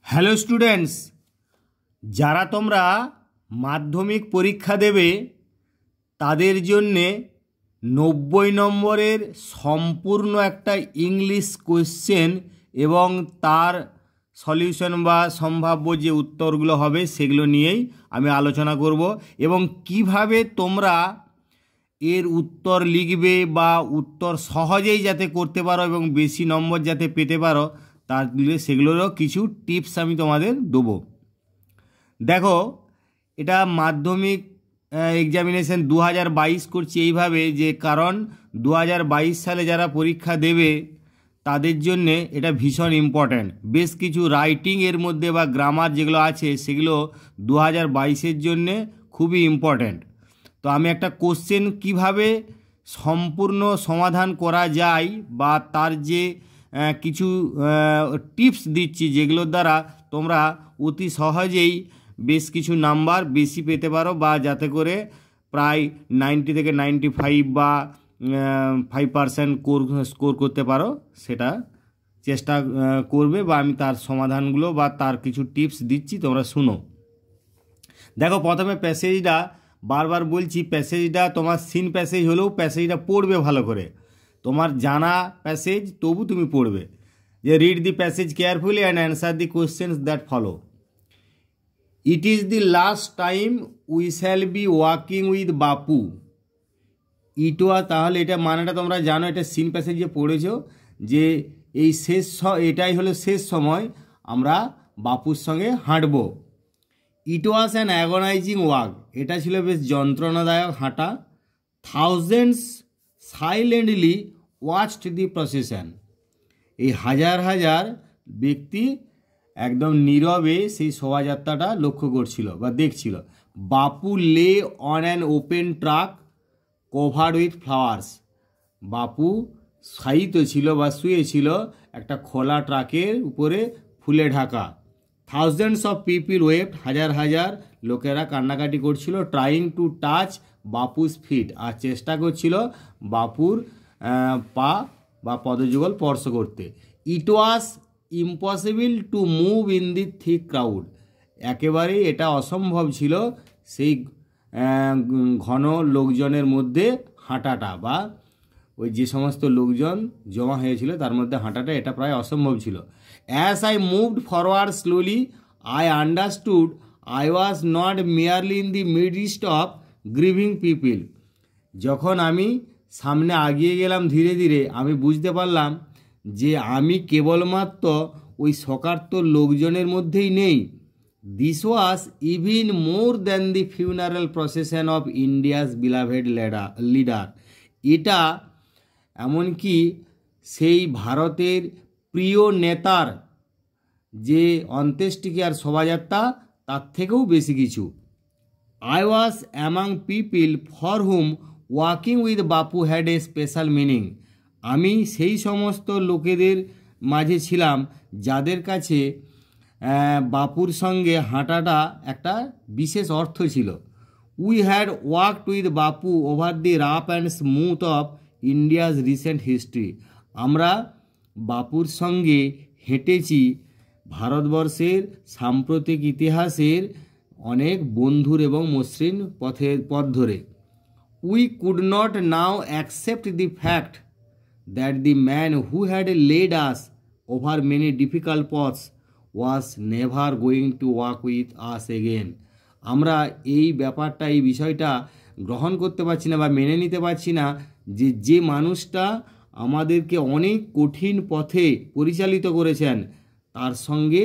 Hello students, যারা তোমরা মাধ্যমিক পরীক্ষা দেবে তাদের জন্যে 90 নম্বরের সম্পূর্ণ একটা ইংলিশ কোয়েশ্চেন এবং তার সলিউশন বা সম্ভাব্য যে উত্তরগুলো হবে সেগুলো নিয়েই আমি আলোচনা করব এবং কিভাবে তোমরা এর উত্তর লিখবে বা উত্তর সহজেই যাতে করতে পারো এবং বেশি নম্বর যাতে পেতে পারো তাহলে সেগুলোরও কিছু টিপস আমি তোমাদের দেবো। দেখো, এটা মাধ্যমিক এক্সামিনেশন 2022 করছি এইভাবে যে কারণ 2022 সালে যারা পরীক্ষা দেবে তাদের জন্যে এটা ভীষণ ইম্পর্ট্যান্ট। বেশ কিছু রাইটিং এর মধ্যে বা গ্রামার যেগুলো আছে সেগুলো 2022-এর জন্যে খুবই ইম্পর্ট্যান্ট। তো আমি একটা কোশ্চেন কিভাবে সম্পূর্ণ সমাধান করা যায় বা তার যে কিছু টিপস দিচ্ছি যেগুলোর দ্বারা তোমরা অতি সহজেই বেশ কিছু নাম্বার বেশি পেতে পারো বা যাতে করে প্রায় 90 থেকে 95 বা 5% স্কোর করতে পারো, সেটা চেষ্টা করবে বা আমি তার সমাধানগুলো বা তার কিছু টিপস দিচ্ছি, তোমরা শুনো। দেখো, প্রথমে প্যাসেজটা বারবার বলছি, প্যাসেজটা তোমার সিন প্যাসেজ হলেও প্যাসেজটা পড়বে ভালো করে। তোমার জানা প্যাসেজ তবু তুমি পড়বে যে read the passage carefully and answer the questions that follow. It is the last time we shall be walking with বাপু। তাহলে এটা মানেটা তোমরা জানো, এটা সিন প্যাসেজ যে পড়েছো যে এই এটাই হলো শেষ সময় আমরা বাপুর সঙ্গে হাঁটবো। ইট ওয়াজ অ্যান অ্যাগনাইজিং ওয়াক, এটা ছিল বেশ যন্ত্রণাদায়ক হাঁটা। থাউজেন্ডস সাইলেন্টলি ওয়াচড দি প্রসেশন, এই হাজার হাজার ব্যক্তি একদম নীরবে সেই শোভাযাত্রাটা লক্ষ্য করছিল বা দেখছিল। বাপু lay on an open truck covered with flowers, বাপু শায়িত ছিল বা শুয়েছিল একটা খোলা ট্রাকের উপরে ফুলে ঢাকা। থাউজেন্ডস অফ পিপিল ওয়েপ্ট, হাজার হাজার লোকেরা কান্নাকাটি করছিল। Trying to touch Bapu's feet, আর চেষ্টা করছিল বাপুর পা বা পদযুগল স্পর্শ করতে। It was impossible to move in the thick crowd, একেবারেই এটা অসম্ভব ছিল সেই ঘন লোকজনের মধ্যে হাঁটাটা বা ওই যে সমস্ত লোকজন জমা হয়েছিল তার মধ্যে হাঁটাটা, এটা প্রায় অসম্ভব ছিল। As I moved forward slowly I understood I was not merely in the midst of grieving people, যখন আমি সামনে আগিয়ে গেলাম ধীরে ধীরে আমি বুঝতে পারলাম যে আমি কেবলমাত্র ওই শোকার্ত লোকজনের মধ্যেই নেই। This was even more than the funeral procession of India's beloved leader, এটা এমনকি সেই ভারতের প্রিয় নেতার যে অন্ত্যেষ্টিক্রিয়ার শোভাযাত্রা তার থেকেও বেশি কিছু। I was among people for hmm walking with Bapu had a special meaning, আমি সেই সমস্ত লোকেদের মাঝে ছিলাম যাদের কাছে বাপুর সঙ্গে হাঁটাটা একটা বিশেষ অর্থ ছিল। We had walked with Bapu over the rough and smooth of India's recent history, আমরা বাপুর সঙ্গে হেঁটেছি ভারতবর্ষের সাম্প্রতিক ইতিহাসের অনেক বন্ধুর এবং মসৃণ পথ ধরে। We could not now accept the fact that the man who had led us over many difficult paths was never going to walk with us again, আমরা এই ব্যাপারটা এই বিষয়টা গ্রহণ করতে পারছি না বা মেনে নিতে পারছি না যে মানুষটা আমাদেরকে অনেক কঠিন পথে পরিচালিত করেছেন তার সঙ্গে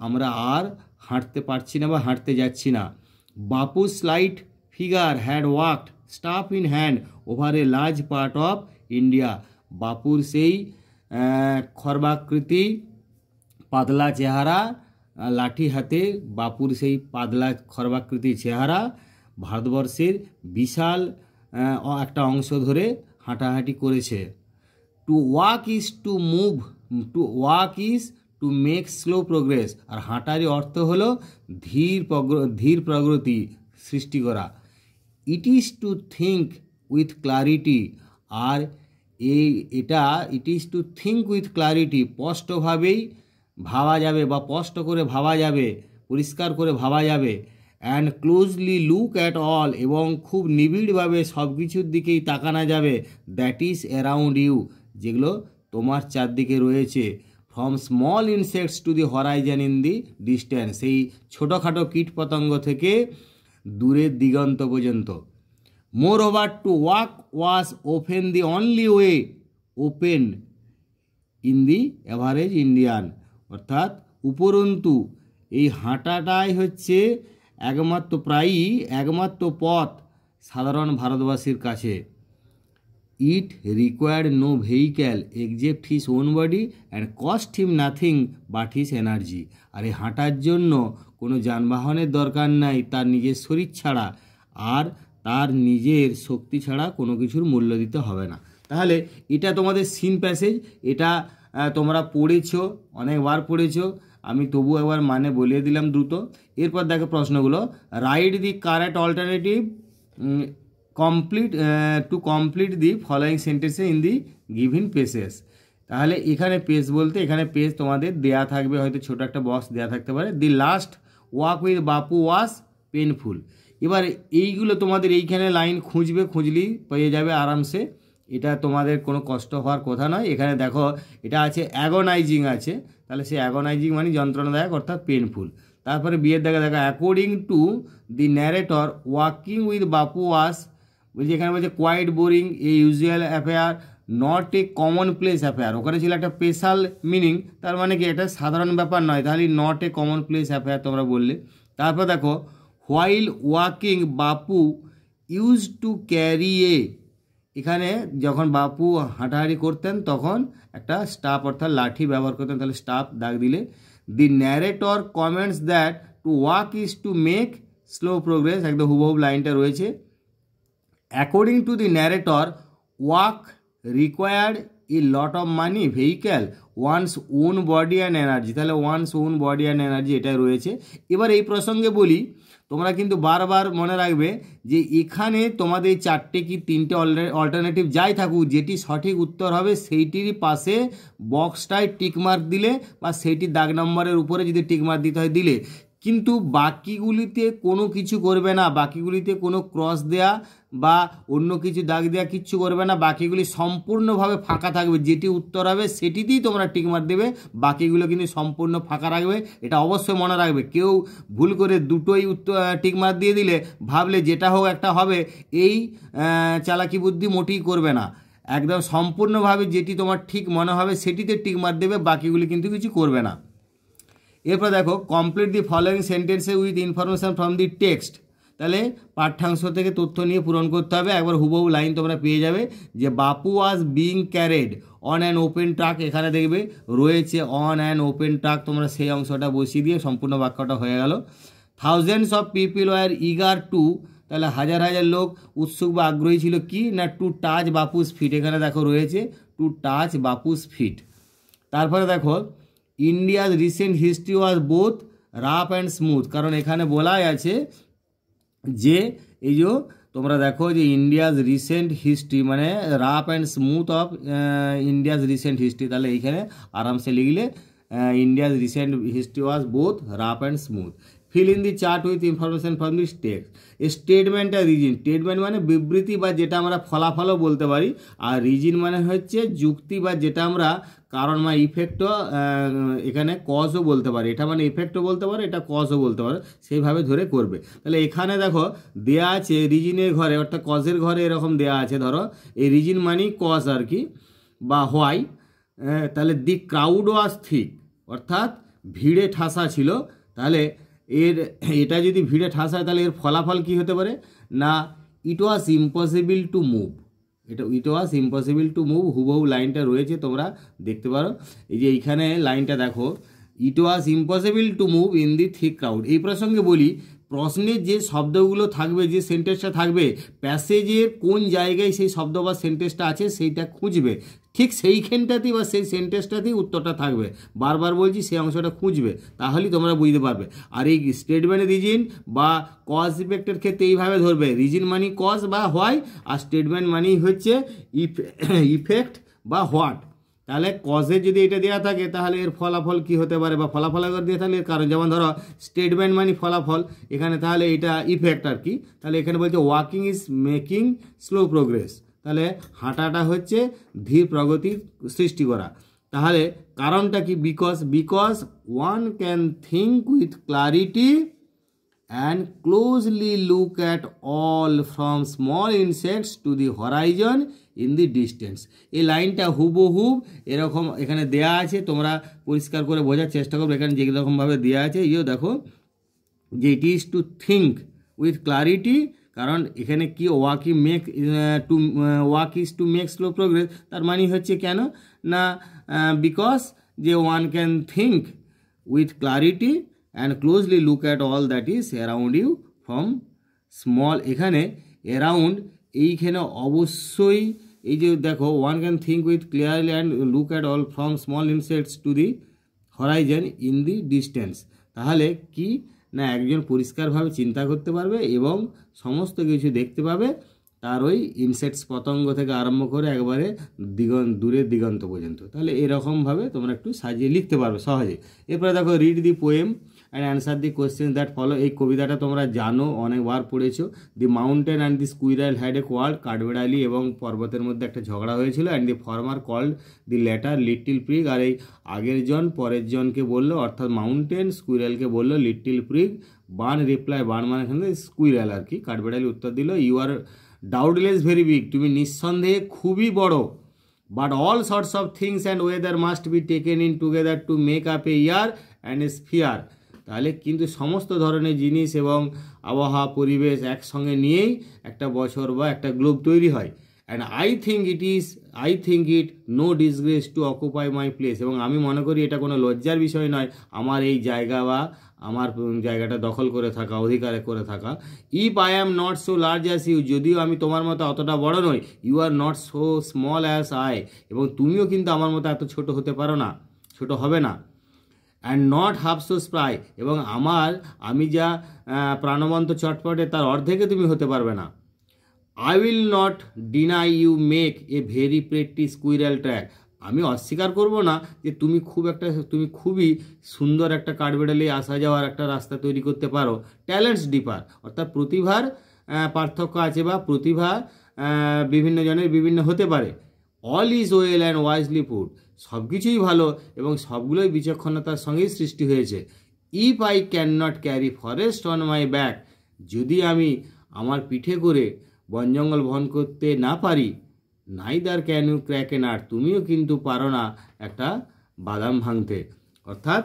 আমরা আর হাঁটতে পারছি না বা হাঁটতে যাচ্ছি না। বাপু slight figure had walked staff in hand over a large part of India, বাপুর সেই খর্বাকৃতি পাতলা চেহারা, লাঠি হাতে বাপুর সেই পাতলা খর্বাকৃতি চেহারা ভারতবর্ষের বিশাল একটা অংশ ধরে হাঁটাহাঁটি করেছে। To walk is to move, to walk is to make slow progress, আর হাঁটারই অর্থ হলো ধীর প্রগতি সৃষ্টি করা। It is to think with clarity, আর এটা it is to think with clarity, স্পষ্টভাবেই ভাবা যাবে বা স্পষ্ট করে ভাবা যাবে, পরিষ্কার করে ভাবা যাবে। And closely look at all, এবং খুব নিবিড়ভাবে সব কিছুর দিকেই তাকানো যাবে। দ্যাট ইজ অ্যারাউন্ড ইউ, যেগুলো তোমার চারদিকে রয়েছে। From small insects to the Horizon in the distance, সেই ছোটোখাটো কীটপতঙ্গ থেকে দূরের দিগন্ত পর্যন্ত। মোর over to walk was open the only way open in the average Indian, অর্থাৎ উপরন্তু এই হাঁটাটাই হচ্ছে প্রায়ই একমাত্র পথ সাধারণ ভারতবাসীর কাছে। It required no vehicle except his own body and cost him nothing but his energy. আর এই হাঁটার জন্য কোনো যানবাহনের দরকার নাই তার নিজের শরীর ছাড়া, আর তার নিজের শক্তি ছাড়া কোনো কিছুর মূল্য দিতে হবে না। তাহলে এটা তোমাদের সিন প্যাসেজ, এটা তোমরা পড়েছো, অনেকবার পড়েছো, আমি তবু একবার মানে বলিয়ে দিলাম দ্রুত। এরপর দেখো প্রশ্নগুলো। Write the correct alternative complete the following সেন্টেন্সে ইন দি গিভিন পেসেস। তাহলে এখানে পেজ বলতে এখানে পেজ তোমাদের দেয়া থাকবে, হয়তো ছোটো একটা বক্স দেয়া থাকতে পারে। The last walk with Bapu was painful. এবার এইগুলো তোমাদের এইখানে লাইন খুঁজলেই পেয়ে যাবে আরামসে, এটা তোমাদের কোনো কষ্ট হওয়ার কথা নয়। এখানে দেখো এটা আছে অ্যাগোনাইজিং আছে, তাহলে সে অ্যাগোনাইজিং মানে যন্ত্রণাদায়ক অর্থাৎ পেনফুল। তারপরে বিয়ের দেখো according to the narrator walking with Bapu was, বলছি এখানে বলছে quite boring, a usual affair, not a commonplace affair. ওখানে ছিল একটা স্পেশাল মিনিং, তার মানে কি এটা সাধারণ ব্যাপার নয়, তাহলে not a commonplace affair তোমরা বললে। তারপর দেখো while walking Bapu use to carry a, এখানে যখন বাপু হাঁটাহাঁটি করতেন তখন একটা স্টাফ অর্থাৎ লাঠি ব্যবহার করতেন, তাহলে স্টাফ দাগ দিলে। The narrator comments that to walk is to make slow progress, একদম হুবহু লাইনটা রয়েছে। According to the narrator walk required a lot of money, vehicle, one's own body and energy, তাহলে one's own body and energy এটাই রয়েছে। এবার এই প্রসঙ্গে বলি, তোমরা কিন্তু বারবার মনে রাখবে যে এখানে তোমাদের চারটে কি তিনটে অল্টারনেটিভ যাই থাকুক, যেটি সঠিক উত্তর হবে সেইটিরই পাশে বক্সটায় টিকমার্ক দিলে বা সেইটির দাগ নম্বরের উপরে যদি টিকমার্ক দিতে হয় দিলে, কিন্তু বাকিগুলিতে কোনো কিছু করবে না, বাকিগুলিতে কোনো ক্রস দেয়া বা অন্য কিছু দাগ দেওয়া কিচ্ছু করবে না, বাকিগুলি সম্পূর্ণভাবে ফাঁকা থাকবে, যেটি উত্তর হবে সেটিতেই তোমরা টিকমার্ক দেবে, বাকিগুলো কিন্তু সম্পূর্ণ ফাঁকা রাখবে। এটা অবশ্যই মনে রাখবে, কেউ ভুল করে দুটোই টিকমার্ক দিয়ে দিলে ভাবলে যেটা হোক একটা হবে, এই চালাকি বুদ্ধি মোটেই করবে না। একদম সম্পূর্ণভাবে যেটি তোমার ঠিক মনে হবে সেটিতে টিকমার্ক দেবে, বাকিগুলি কিন্তু কিছু করবে না। এরপর দেখো কমপ্লিট দি ফলোয়িং সেন্টেন্সে with information from the text, তাহলে পাঠ্যাংশ থেকে তথ্য নিয়ে পূরণ করতে হবে। একবার হুবহু লাইন তোমরা পেয়ে যাবে যে বাপু was being carried on an open truck, এখানে দেখবে রয়েছে অন অ্যান ওপেন ট্রাক, তোমরা সেই অংশটা বসিয়ে দিয়ে সম্পূর্ণ বাক্যটা হয়ে গেল। Thousands of people were eager to, তাহলে হাজার হাজার লোক উৎসুক বা আগ্রহী ছিল কি না টু টাচ বাপুস ফিট, এখানে দেখো রয়েছে টু টাচ বাপুস ফিট। তারপরে দেখো India's recent history was both rough and smooth, কারণ এখানে বলাই আছে যে এই যে তোমরা দেখো যে ইন্ডিয়াজ রিসেন্ট হিস্ট্রি মানে rough and smooth of India's recent history, তাহলে এইখানে আরামসে লিখলে India's recent history was both rough and smooth. Fill in the chart with information from the text. Statement আর রিজন, স্টেটমেন্ট মানে বিবৃতি বা যেটা আমরা ফলাফলও বলতে পারি, আর রিজন মানে হচ্ছে যুক্তি বা যেটা আমরা কারণ বা ইফেক্টও এখানে কজও বলতে পারি, এটা মানে ইফেক্টও বলতে পারে, এটা কজও বলতে পারে, সেইভাবে ধরে করবে। তাহলে এখানে দেখো দেয়া আছে রিজনের ঘরে অর্থাৎ কজের ঘরে এরকম দেয়া আছে, ধরো এই রিজন মানেই কজ আর কি বা হোয়াই। তাহলে দি ক্রাউড ওয়াজ থিক অর্থাৎ ভিড়ে ঠাসা ছিল, তাহলে এটা যদি ভিড়ে ঠাসা হয় তাহলে এর ফলাফল কী হতে পারে না it was impossible to move, it was impossible to move, হুবহু লাইনটা রয়েছে তোমরা দেখতে পারো। এই যে এইখানে লাইনটা দেখো it was impossible to move in the thick crowd. এই প্রসঙ্গে বলি প্রশ্নের যে শব্দগুলো থাকবে, যে সেন্টেন্সটা থাকবে, প্যাসেজের কোন জায়গায় সেই শব্দ বা সেন্টেন্সটা আছে সেইটা খুঁজবে, ঠিক সেইখানটাতেই বা সেই সেন্টেন্সটাতেই উত্তরটা থাকবে। বারবার বলছি সেই অংশটা খুঁজবে, তাহলেই তোমরা বুঝতে পারবে। আর এই স্টেটমেন্ট রিজন বা কজ ইফেক্টের ক্ষেত্রে এইভাবে ধরবে, রিজন মানি কজ বা হোয়াই, আর স্টেটমেন্ট মানি হচ্ছে ইফেক্ট বা হোয়াট। তাহলে কজে যদি এটা দেওয়া থাকে তাহলে এর ফলাফল কি হতে পারে, বা ফলাফল একবার দিয়ে থাকলে এর কারণ, যেমন ধরো স্টেটমেন্ট মানে ফলাফল, এখানে তাহলে এটা ইফেক্ট আর কি। তাহলে এখানে বলছে walking is making slow progress, তাহলে হাঁটাটা হচ্ছে ধীর প্রগতি সৃষ্টি করা। তাহলে কারণটা কি, because one can think with clarity and closely look at all from small insects to the horizon in the distance। এই লাইনটা হুবহুব এরকম এখানে দেয়া আছে, তোমরা পরিষ্কার করে বোঝার চেষ্টা করবে। এখানে যেরকমভাবে দেয়া আছে দেখো যে ইট is to think with clarity, কারণ এখানে কি walk is to make slow progress, তার মানে হচ্ছে কেন না বিকজ যে one can think with clarity and closely look at all that is around you from small, এখানে around এইখানে অবশ্যই এই যে দেখো one can think with clearly and look at all from small insects to the horizon in the distance। তাহলে কি না একজন পরিষ্কারভাবে চিন্তা করতে পারবে এবং সমস্ত কিছু দেখতে পাবে তার ওই ইনসেক্টস পতঙ্গ থেকে আরম্ভ করে একবারে দূরের দিগন্ত পর্যন্ত। তাহলে এরকমভাবে তোমরা একটু সাজিয়ে লিখতে পারবে সহজে। এরপরে দেখো read the poem and answer the question that follow. এই কবিতাটা তোমরা জানো, অনেকবার পড়েছো। The mountain and the squirrel had a quarrel, কাঠবেড়ালি এবং পর্বতের মধ্যে একটা ঝগড়া হয়েছিল। And the former called the latter little prig, আর এই আগের জন পরের জনকে বললো, অর্থাৎ মাউন্টেন স্কুইরালকে বললো little prig. Bun reply, Bun মানে এখানে স্কুইরাল আর কি, কাঠবেড়ালি উত্তর দিল you are doubtless very big, তুমি নিঃসন্দেহে খুবই বড়। But all sorts of things and weather must be taken in together to make up a year and a sphere. তাহলে কিন্তু সমস্ত ধরনের জিনিস এবং আবহাওয়া পরিবেশ একসঙ্গে নিয়েই একটা বছর বা একটা গ্লোব তৈরি হয়। And I think it no disgrace to occupy my place, এবং আমি মনে করি এটা কোনো লজ্জার বিষয় নয় আমার এই জায়গা বা আমার জায়গাটা দখল করে থাকা, অধিকারে করে থাকা। If I am not so large as you, যদিও আমি তোমার মতো অতটা বড় নই। You are not so small as I, এবং তুমিও কিন্তু আমার মতো এত ছোট হতে পারো না, ছোট হবে না। And not half so spry, এবং আমি যা প্রাণবন্ত চটপটে তার অর্ধেকে তুমি হতে পারবে না। I will not deny you make a very pretty squirrel track, আমি অস্বীকার করব না যে তুমি খুবই সুন্দর একটা কাঠবেড়ালি আসা যাওয়ার একটা রাস্তা তৈরি করতে পারো। ট্যালেন্টস ডিফার, অর্থাৎ প্রতিভার পার্থক্য আছে বা প্রতিভা বিভিন্ন জনের বিভিন্ন হতে পারে। All is well and wisely put, সব কিছুই ভালো এবং সবগুলোই বিচক্ষণতার সঙ্গেই সৃষ্টি হয়েছে। If I can not carry forest on my back, যদি আমি আমার পিঠে করে বন জঙ্গল বহন করতে না পারি। Neither can you crack a nut, তুমিও কিন্তু পারো না একটা বাদাম ভাঙতে। অর্থাৎ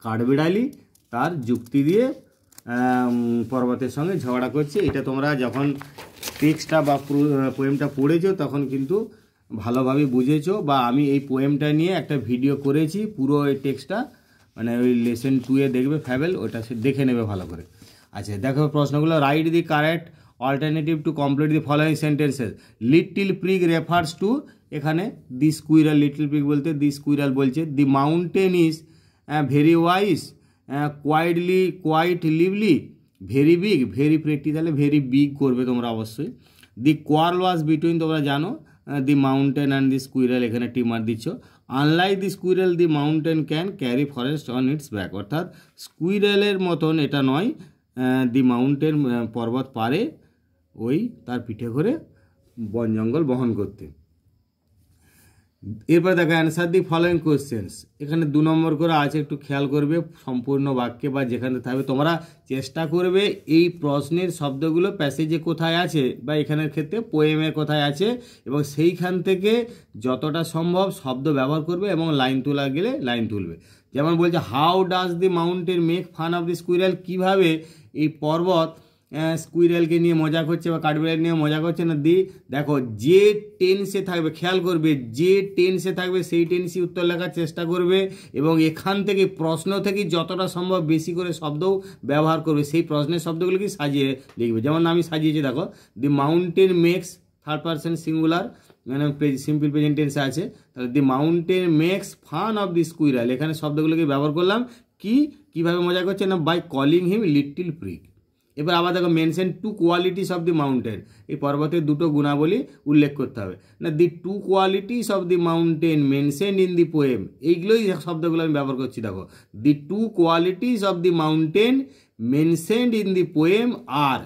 কাঠবিড়ালি তার যুক্তি দিয়ে পর্বতের সঙ্গে ঝগড়া করছে। এটা তোমরা যখন টেক্সটটা বা পোয়েমটা পড়েছো তখন কিন্তু ভালোভাবে বুঝেছো, বা আমি এই পোয়েমটা নিয়ে একটা ভিডিও করেছি, পুরো এই টেক্সটটা মানে ওই লেসন 2 এ দেখবে ফ্যাবেল, ওটা সে দেখে নেবে ভালো করে। আচ্ছা দেখো প্রশ্নগুলো, write the correct alternative to complete the following sentences. Little prig refers to, এখানে দি স্কুইরাল, লিটল প্রিগ বলতে দি স্কুইরাল বলছে। The mountain is very wise, quite lively, very big, very pretty, তাহলে ভেরি বিগ করবে তোমরা অবশ্যই। The quarrel was between, তোমরা জানো the mountain and the squirrel, এখানে টিমার দিচ্ছ। Unlike the squirrel the mountain can carry forest on its back, অর্থাৎ স্কুইরালের মতন এটা নয়, দি মাউন্টেন পর্বত পারে ওই তার পিঠে করে বন জঙ্গল বহন করতে। এরপর দেখো অ্যান্সার দি ফলোয়িং কোয়েশ্চেন্স, এখানে 2 নম্বর করে আছে, একটু খেয়াল করবে সম্পূর্ণ বাক্যে বা যেখানে থাকবে তোমরা চেষ্টা করবে এই প্রশ্নের শব্দগুলো প্যাসেজে কোথায় আছে বা এখানের ক্ষেত্রে পোয়েমের কোথায় আছে, এবং সেইখান থেকে যতটা সম্ভব শব্দ ব্যবহার করবে এবং লাইন তোলা গেলে লাইন তুলবে। যেমন বলছে how does the mountain make fun of the squirrel, কীভাবে এই পর্বত স্কুইরালকে নিয়ে মজা করছে বা কাঠবিড়াল নিয়ে মজা করছে না। দেখো যে টেন্সে থাকবে, খেয়াল করবে যে টেন্সে থাকবে সেই টেন্সই উত্তর লেখার চেষ্টা করবে, এবং এখান থেকে প্রশ্ন থেকে যতটা সম্ভব বেশি করে শব্দও ব্যবহার করবে, সেই প্রশ্নের শব্দগুলোকে সাজিয়ে লিখবে। যেমন আমি সাজিয়েছি দেখো, the mountain makes, 3rd person singular মানে সিম্পল প্রেজেন্ট টেন্সে আছে, তাহলে the mountain makes fun of the squirrel, এখানে শব্দগুলোকে ব্যবহার করলাম কীভাবে মজা করছে না, by calling him little prig. এবার আবার দেখো mention 2 qualities of the mountain, এই পর্বতের দুটো গুণাবলী উল্লেখ করতে হবে না। The 2 qualities of the mountain mention in the poem, এইগুলোই শব্দগুলো আমি ব্যবহার করছি। দেখো দি 2 qualities of the mountain mentioned in the poem are,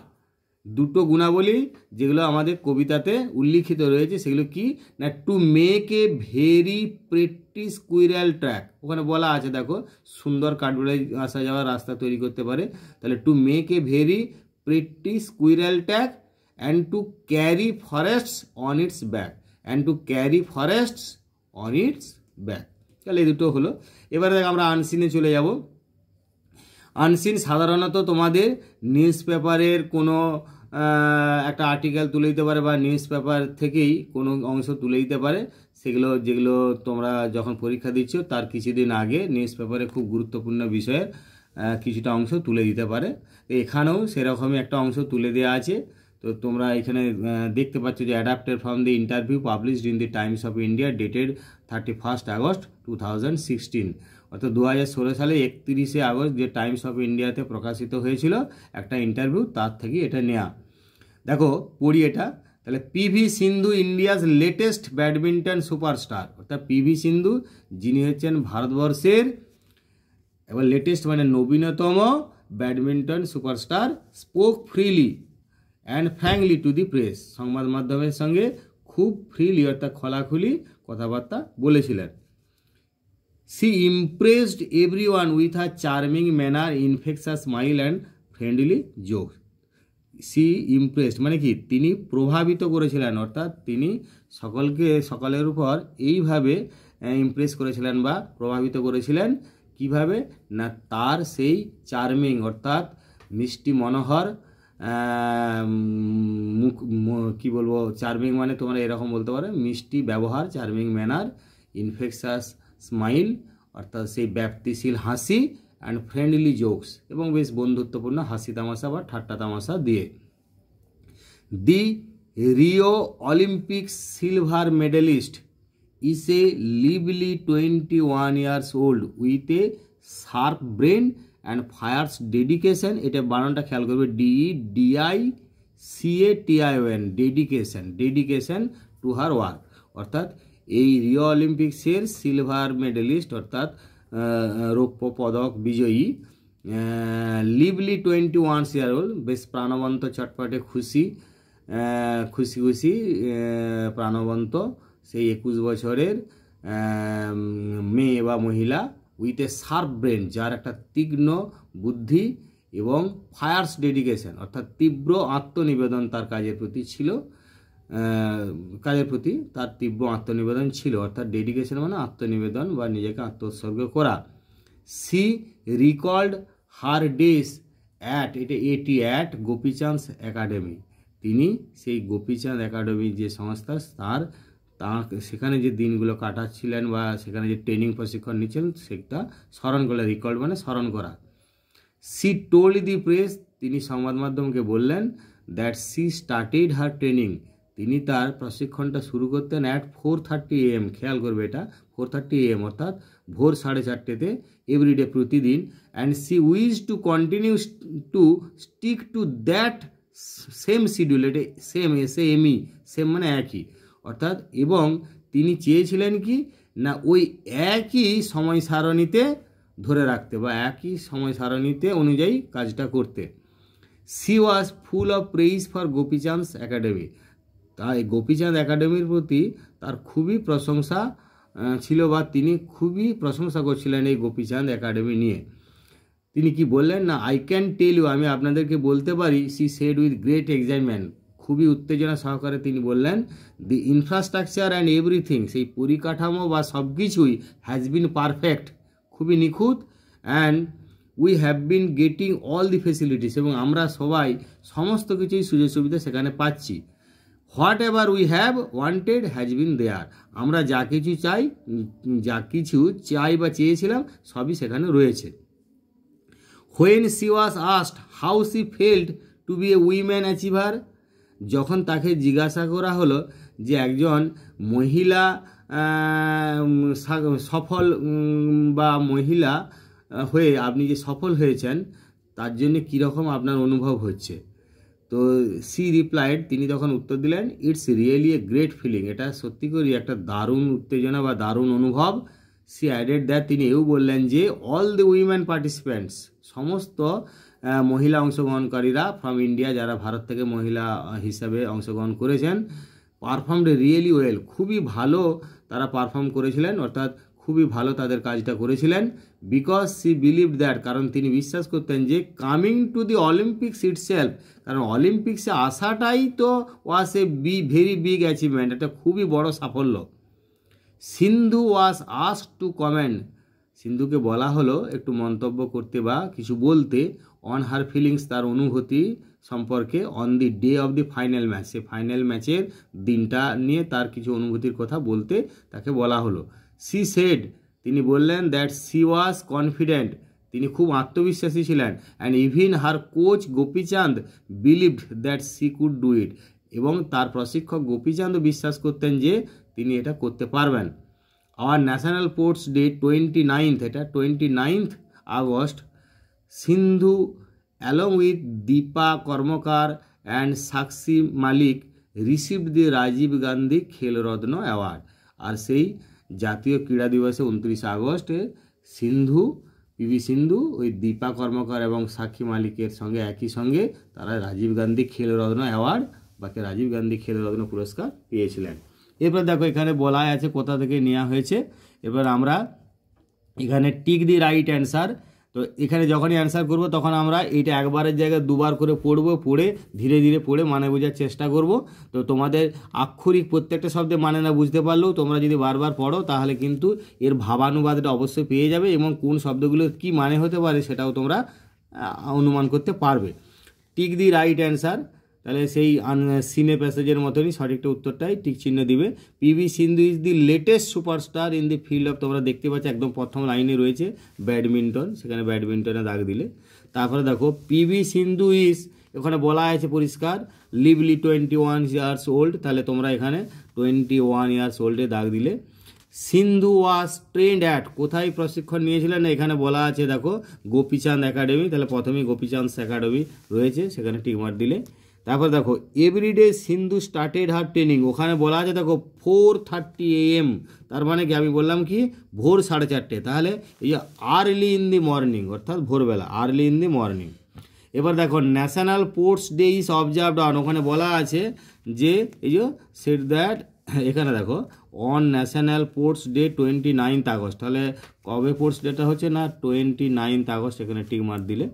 দুটো গুণাবলী যেগুলো আমাদের কবিতাতে উল্লিখিত রয়েছে সেগুলো কি না, to make a very pretty squirrel track, ওখানে বলা আছে দেখো সুন্দর কাঠবিড়ালি আসা যাওয়ার রাস্তা তৈরি করতে পারে, তাহলে to make a very pretty squirrel track and to carry forests on its back, and to carry forests on its back, তাহলে এই দুটো হলো। এবারে দেখ আমরা আনসিনে চলে যাব। আনসিন সাধারণত তোমাদের নিউজ পেপারের কোনো একটা আর্টিকেল তুলে দিতে পারে বা নিউজ পেপার থেকেই কোনো অংশ তুলে দিতে পারে, সেগুলো যেগুলো তোমরা যখন পরীক্ষা দিচ্ছ তার কিছুদিন আগে নিউজ পেপারে খুব গুরুত্বপূর্ণ বিষয়ের কিছুটা অংশ তুলে দিতে পারে। এখানেও সেরকমই একটা অংশ তুলে দেওয়া আছে। তো তোমরা এখানে দেখতে পাচ্ছ যে adapted from the interview published in the Times of India dated 31 August 2016, অর্থাৎ 2016 সালে 31 আগস্ট যে টাইমস অফ ইন্ডিয়াতে প্রকাশিত হয়েছিল একটা ইন্টারভিউ, তার থেকে এটা নেওয়া। দেখো পড়ি এটা, তাহলে পিভি সিন্ধু ইন্ডিয়াস লেটেস্ট ব্যাডমিন্টন সুপারস্টার, অর্থাৎ পিভি সিন্ধু যিনি হচ্ছেন ভারতবর্ষের এবার লেটেস্ট মানে নবীনতম badminton superstar, spoke freely and frankly to the press, সংবাদ মাধ্যমের সঙ্গে খুব ফ্রিলি অর্থাৎ খোলাখুলি কথাবার্তা বলেছিলেন। She impressed everyone with her charming manner, infectious smile and friendly jokes. She impressed মানে কি, তিনি প্রভাবিত করেছিলেন, অর্থাৎ তিনি সকলের উপর এইভাবে ইমপ্রেস করেছিলেন বা প্রভাবিত করেছিলেন। কিভাবে না, তার সেই চার্মিং অর্থাৎ মিষ্টি মনোহর মুখ, কী বলবো, চার্মিং মানে তোমরা এরকম বলতে পারো মিষ্টি ব্যবহার, চার্মিং ম্যানার, ইনফেকশাস স্মাইল অর্থাৎ সেই ব্যাপ্তিশীল হাসি, অ্যান্ড ফ্রেন্ডলি জোকস এবং বেশ বন্ধুত্বপূর্ণ হাসি তামাশা বা ঠাট্টা তামাশা দিয়ে। The Rio Olympics silver medallist is a lively 21 years old with a sharp brain and fierce dedication, এটা বানানটা খেয়াল করবে, DEDICATION, dedication to her work, অর্থাৎ এই রিও অলিম্পিক্সের সিলভার মেডেলিস্ট অর্থাৎ রৌপ্য পদক বিজয়ী, লিভলি 21 years old, বেশ প্রাণবন্ত চটপটে খুশি প্রাণবন্ত সেই 21 বছরের মেয়ে বা মহিলা, উইথ এ শার্প ব্রেন, যার একটা তীক্ষ্ণ বুদ্ধি, এবং ফায়ার্স ডেডিকেশন অর্থাৎ তীব্র আত্মনিবেদন তার কাজের প্রতি ছিল, তার তীব্র আত্মনিবেদন ছিল, অর্থাৎ ডেডিকেশন মানে আত্মনিবেদন বা নিজেকে আত্মোৎসর্গ করা। She recalled her days at Gopichand academy, তিনি সেই গোপীচাঁদ একাডেমি যে সংস্থা সেখানে যে দিনগুলো কাটাচ্ছিলেন বা সেখানে যে ট্রেনিং প্রশিক্ষণ নিচ্ছিলেন সেটা স্মরণ করলেন, রিকল্ড মানে স্মরণ করা। সি টোল্ড দি প্রেস, তিনি সংবাদ মাধ্যমকে বললেন, that she started her training, তিনি তার প্রশিক্ষণটা শুরু করতেন অ্যাট 4:30 AM, খেয়াল করবে এটা 4:30 AM অর্থাৎ ভোর 4:30 এভরিডে প্রতিদিন, and she used to continue to stick to that same schedule, এটা সেম মানে একই, অর্থাৎ এবং তিনি চেয়েছিলেন কি না ওই একই সময় সারণীতে ধরে রাখতে বা একই সময় সারণীতে অনুযায়ী কাজটা করতে। C was full of praise for Gopichand academy, তাই গোপীচাঁদ একাডেমির প্রতি তার খুবই প্রশংসা ছিল বা তিনি খুবই প্রশংসা করছিলেন এই গোপীচাঁদ একাডেমি নিয়ে। তিনি কি বললেন না, আই ক্যান টেল ইউ, আমি আপনাদেরকে বলতে পারি, she said with great excitement, খুবই উত্তেজনা সহকারে তিনি বললেন, দি ইনফ্রাস্ট্রাকচার অ্যান্ড এভরিথিং, সেই পরিকাঠামো বা সব কিছুই হ্যাজ বিন পারফেক্ট, খুবই নিখুঁত, and we have been getting all the facilities, এবং আমরা সবাই সমস্ত কিছুই সুযোগ সুবিধা সেখানে পাচ্ছি। Whatever we have wanted has been there, আমরা যা কিছু চাই বা চেয়েছিলাম সবই সেখানে রয়েছে। When she was asked how she felt to be a women achiever, যখন তাকে জিজ্ঞাসা করা হলো যে একজন মহিলা সফল বা মহিলা হয়ে আপনি যে সফল হয়েছেন তার জন্য কীরকম আপনার অনুভব হচ্ছে? তো সি রিপ্লাইড, তিনি তখন উত্তর দিলেন, it's really a great feeling, এটা সত্যি করে একটা দারুণ উত্তেজনা বা দারুণ অনুভব। সি অ্যাডেড দ্যাট, তিনি এও বললেন যে অল দ্য উইমেন পার্টিসিপেন্টস, সমস্ত মহিলা অংশগ্রহণকারীরা ফ্রম ইন্ডিয়া, যারা ভারত থেকে মহিলা হিসাবে অংশগ্রহণ করেছেন, পারফর্মড রিয়েলি ওয়েল, খুবই ভালো তারা পারফর্ম করেছিলেন, অর্থাৎ খুবই ভালো তাদের কাজটা করেছিলেন। বিকজ সি বিলিভ দ্যাট, কারণ তিনি বিশ্বাস করতেন যে coming to the Olympics itself, কারণ অলিম্পিক্সে আসাটাই তো ওয়াজ এ ভেরি বিগ অ্যাচিভমেন্ট, এটা খুবই বড় সাফল্য। সিন্ধু ওয়াজ আস্কড টু কমেন্ট, সিন্ধুকে বলা হলো একটু মন্তব্য করতে বা কিছু বলতে, অন হার ফিলিংস, তার অনুভূতি সম্পর্কে, on the day of the final match, say final ম্যাচের দিনটা নিয়ে তার কিছু অনুভূতির কথা বলতে তাকে বলা হলো। সি সেড, তিনি বললেন, দ্যাট সি ওয়াজ কনফিডেন্ট, তিনি খুব আত্মবিশ্বাসী ছিলেন, and even her coach Gopichand believed that she could do ইট, এবং তার প্রশিক্ষক গোপীচাঁদও বিশ্বাস করতেন যে তিনি এটা করতে পারবেন। Our national sports day 29th, এটা 29th August, Sindhu along with Dipa Karmakar and Sakshi Malik received the Rajiv Gandhi Khel Ratna award. আর সেই জাতীয় ক্রীড়া দিবসে 29 আগস্টে সিন্ধু, পিভি সিন্ধু ওই দীপা কর্মকার এবং সাক্ষী মালিকের সঙ্গে একই সঙ্গে তারা রাজীব গান্ধী খেলরত্ন অ্যাওয়ার্ড বা রাজীব গান্ধী খেলরত্ন পুরস্কার পেয়েছিলেন। এরপর দেখো এখানে বলা আছে কোথা থেকে নেওয়া হয়েছে। এবার আমরা এখানে টিক দি রাইট অ্যান্সার, তো এখানে যখনই অ্যান্সার করব তখন আমরা এইটা একবারের জায়গায় দুবার করে পড়বো, পড়ে ধীরে ধীরে পড়ে মানে বোঝার চেষ্টা করব। তো তোমাদের আক্ষরিক প্রত্যেকটা শব্দে মানে না বুঝতে পারলেও তোমরা যদি বারবার পড়ো তাহলে কিন্তু এর ভাবানুবাদটা অবশ্যই পেয়ে যাবে, এবং কোন শব্দগুলোর কী মানে হতে পারে সেটাও তোমরা অনুমান করতে পারবে। টিক দি রাইট অ্যান্সার, তাহলে সেই সিনে প্যাসেজের মতনই সঠিকটা উত্তরটাই টিক চিহ্ন দিবে। PV Sindhu is the latest superstar in the field of, তোমরা দেখতে পাচ্ছ একদম প্রথম লাইনে রয়েছে ব্যাডমিন্টন, সেখানে ব্যাডমিন্টনে দাগ দিলে। তারপরে দেখো পিভি সিন্ধু ইজ, ওখানে বলা আছে পরিষ্কার লিভলি 21 ইয়ার্স ওল্ড, তাহলে তোমরা এখানে 21 ইয়ার্স ওল্ডে দাগ দিলে। সিন্ধু ওয়াজ ট্রেন্ড অ্যাট, কোথায় প্রশিক্ষণ নিয়েছিলেন না এখানে বলা আছে দেখো গোপীচাঁদ একাডেমি, তাহলে প্রথমেই গোপীচাঁদ একাডেমি রয়েছে, সেখানে টিকমার্ক দিলে। তারপর দেখো এভরিডে সিন্ধু স্টার্টেড হার ট্রেনিং, ওখানে বলা আছে দেখো 4:30 AM, তার মানে কি আমি বললাম কি ভোর 4:30, তাহলে এই যে আর্লি ইন দি মর্নিং, অর্থাৎ ভোরবেলা, আর্লি ইন দি মর্নিং। এবার দেখো national sports day is observed on, ওখানে বলা আছে যে এই যে সেট দ্যাট, এখানে দেখো on national sports day 29 August, তাহলে কবে স্পোর্টস ডেটা হচ্ছে না 29 আগস্ট, এখানে টিক মার্ক দিলে।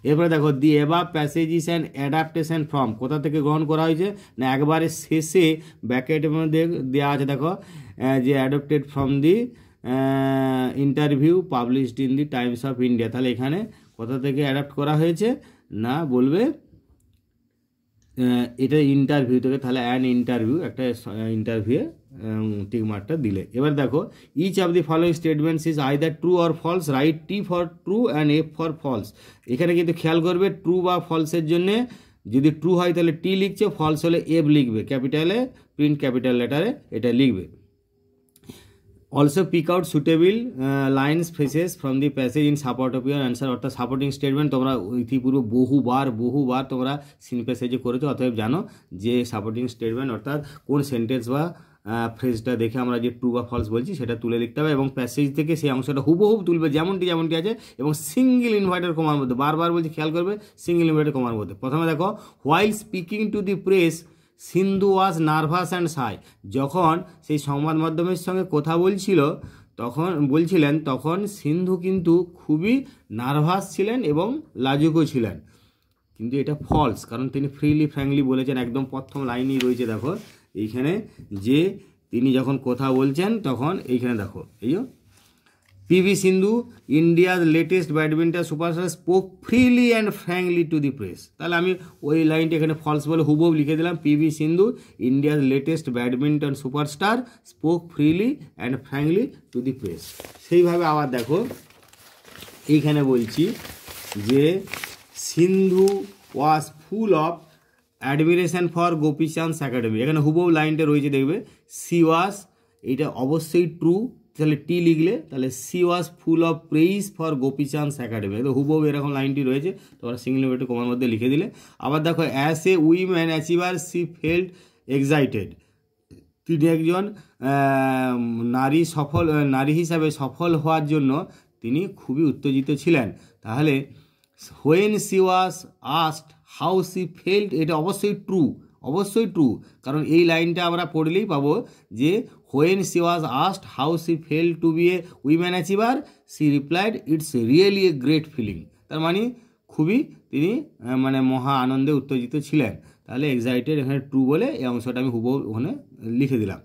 এরপরে দেখো দি এবাভ প্যাসেজিস অ্যান্ড অ্যাডাপ্টেশন ফ্রম, কোথা থেকে গ্রহণ করা হয়েছে না একবারে শেষে ব্যাকেটের মধ্যে দেওয়া আছে দেখো যে adapted from the interview published in the Times of India, তাহলে এখানে কোথা থেকে অ্যাডাপ্ট করা হয়েছে না বলবে এটা ইন্টারভিউ থেকে, তাহলে অ্যান ইন্টারভিউ, একটা ইন্টারভিউ টিক মার্কটা দিলে। এবার দেখো each of the following statements is either true or false, write T for true and F for false. এখানে কিন্তু খেয়াল করবে ট্রু বা ফলসের জন্যে যদি ট্রু হয় তাহলে টি লিখছে, ফলস হলে এফ লিখবে, ক্যাপিটালে প্রিন্ট ক্যাপিটাল লেটারে এটা লিখবে। Also pick out suitable lines phrases from the passage in support of your answer, অর্থাৎ সাপোর্টিং স্টেটমেন্ট তোমরা ইতিপূর্বে বহুবার তোমরা সিন প্যাসেজে করেছো, অতএব জানো যে সাপোর্টিং স্টেটমেন্ট অর্থাৎ কোন সেন্টেন্স বা ফ্রেজটা দেখে আমরা যে ট্রু বা ফলস বলছি সেটা তুলে লিখতে হবে, এবং প্যাসেজ থেকে সেই অংশটা হুবহুব তুলবে যেমনটি আছে, এবং সিঙ্গেল ইনভার্টেড কমার মধ্যে, বারবার বলছি খেয়াল করবে সিঙ্গেল ইনভার্টেড কমার মধ্যে। প্রথমে দেখো while speaking to the press Sindhu was nervous and shy, যখন সেই সংবাদ মাধ্যমের সঙ্গে কথা বলছিলেন তখন সিন্ধু কিন্তু খুবই নার্ভাস ছিলেন এবং লাজুকও ছিলেন, কিন্তু এটা ফলস, কারণ তিনি ফ্রিলি ফ্র্যাঙ্কলি বলেছেন, একদম প্রথম লাইনই রয়েছে দেখো এইখানে যে তিনি যখন কথা বলছেন তখন এইখানে দেখো এই পিভি সিন্ধু ইন্ডিয়ার latest badminton superstar spoke freely and frankly to the press, তাহলে আমি ওই লাইনটা এখানে ফলস বলে হুবহু লিখে দিলাম, পিভি সিন্ধু ইন্ডিয়ার latest badminton superstar spoke freely and frankly to the press. সেইভাবে আবার দেখো এইখানে বলছি যে Sindhu was full of admiration for Gopichand academy, এখানে হুবহু লাইনটা রয়েছে দেখবে সি ওয়াজ, এটা অবশ্যই ট্রু, তাহলে টি লিখলে তাহলে C was full of praise for Gopichand academy, তো হুবহু এরকম লাইনটি রয়েছে, তোমরা সিঙ্গেল ইনভার্টেড কমার মধ্যে লিখে দিলে। আবার দেখো as a women achiever she felt excited, তিনি একজন নারী হিসাবে সফল হওয়ার জন্য তিনি খুবই উত্তেজিত ছিলেন। তাহলে when she was asked how she felt, এটা অবশ্যই ট্রু, কারণ এই লাইনটা আমরা পড়লেই পাবো যে when she was asked how she felt to be a women achiever she replied it's really a great feeling, তার মানে খুবই তিনি মানে মহা আনন্দে উত্তেজিত ছিলেন। তাহলে এক্সাইটেড এখানে ট্রু বলে এই অংশটা আমি হুবহু ওখানে লিখে দিলাম।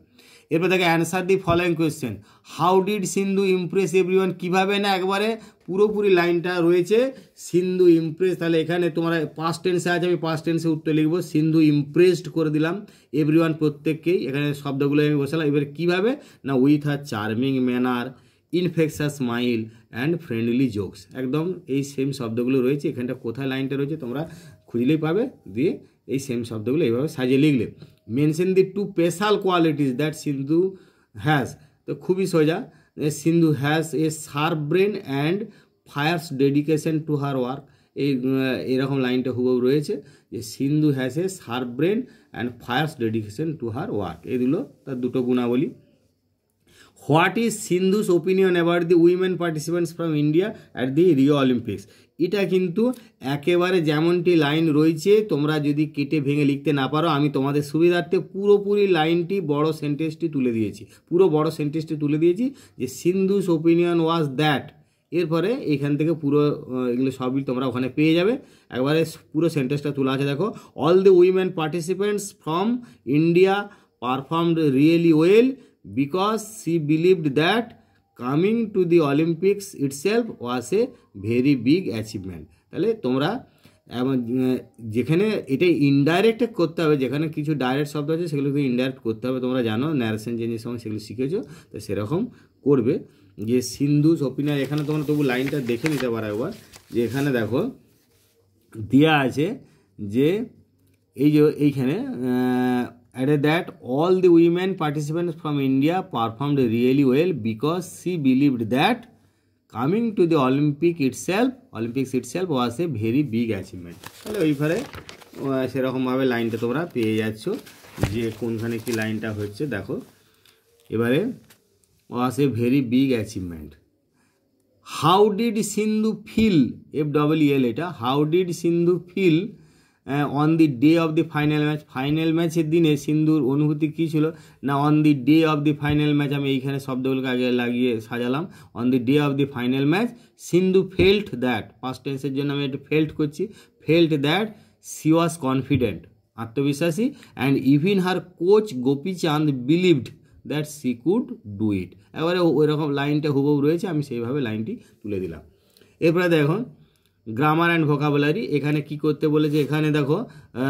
এরপর দেখে answer the following question, how did Sindhu Impress everyone, কীভাবে না একবারে পুরোপুরি লাইনটা রয়েছে সিন্ধু ইমপ্রেস, তাহলে এখানে তোমার পাস্ট টেন্সে আছে, আমি পাস্ট টেন্সে উত্তর লিখবো, সিন্ধু ইমপ্রেসড করে দিলাম এভরিওয়ান প্রত্যেককেই, এখানে শব্দগুলো আমি বসালাম। এবার কীভাবে না with her charming manner, infectious smile and friendly jokes, একদম এই সেম শব্দগুলো রয়েছে, এখানটা কোথায় লাইনটা রয়েছে তোমরা খুঁজলেই পাবে, দিয়ে এই সেম শব্দগুলো এইভাবে সাজিয়ে লিখলে। Mention the two special qualities that Sindhu has, তো খুবই সোজা, Sindhu has a sharp brain and fierce dedication to her work, এরকম লাইনটা হুবহু রয়েছে যে Sindhu has a sharp brain and fierce dedication to her work, এগুলো তার দুটো গুণাবলী। What is Sindhu's opinion about the women participants from India at the Rio Olympics, এটা কিন্তু একেবারে যেমনটি লাইন রয়েছে, তোমরা যদি কেটে ভেঙে লিখতে না পারো আমি তোমাদের সুবিধার্থে পুরোপুরি লাইনটি বড় সেন্টেন্সটি তুলে দিয়েছি, যে সিন্ধুস ওপিনিয়ন ওয়াজ দ্যাট, এরপরে এখান থেকে পুরো এগুলো সবই তোমরা ওখানে পেয়ে যাবে, একবারে পুরো সেন্টেন্সটা তোলা আছে দেখো। All the women participants from India performed really well because she believed that coming to the Olympics itself was a very big achievement, তাহলে তোমরা যেখানে এটা ইনডাইরেক্ট করতে হবে, যেখানে কিছু ডাইরেক্ট শব্দ আছে সেগুলোকে ইনডাইরেক্ট করতে হবে, তোমরা জানো ন্যারেশন চেঞ্জের সময় সেগুলো শিখেছো, তো সেরকম করবে। যে সিন্ধুস ওপিনিয়ন, এখানে তোমরা তবু লাইনটা দেখে নিতে পারো একবার, যে এখানে দেখো দেওয়া আছে যে এই যে এইখানে added that all the women participants from India performed really well because she believed that coming to the Olympics itself was a very big achievement, তাহলে ওইভাবে সেরকমভাবে লাইনটা তোমরা পেয়ে যাচ্ছ যে কোনখানে কি লাইনটা হচ্ছে দেখো। এবারে was a very big achievement. How did Sindhu feel, FWL এটা, how did Sindhu feel on the day of the final ম্যাচের দিনে সিন্ধুর অনুভূতি কী ছিল না, on the day of the final match, আমি এইখানে শব্দগুলোকে আগে লাগিয়ে সাজালাম, on the day of the final match Sindhu felt that, past টেন্সের জন্য আমি একটু ফেল্ট করছি, felt that she was confident, আত্মবিশ্বাসী, and even her coach Gopichand believed that she could do it, এবারে ওই রকম লাইনটা হুবহু রয়েছে, আমি সেইভাবে লাইনটি তুলে দিলাম। এরপরে দেখো গ্রামার অ্যান্ড ভোকাবুলারি, এখানে কি করতে বলেছে, এখানে দেখো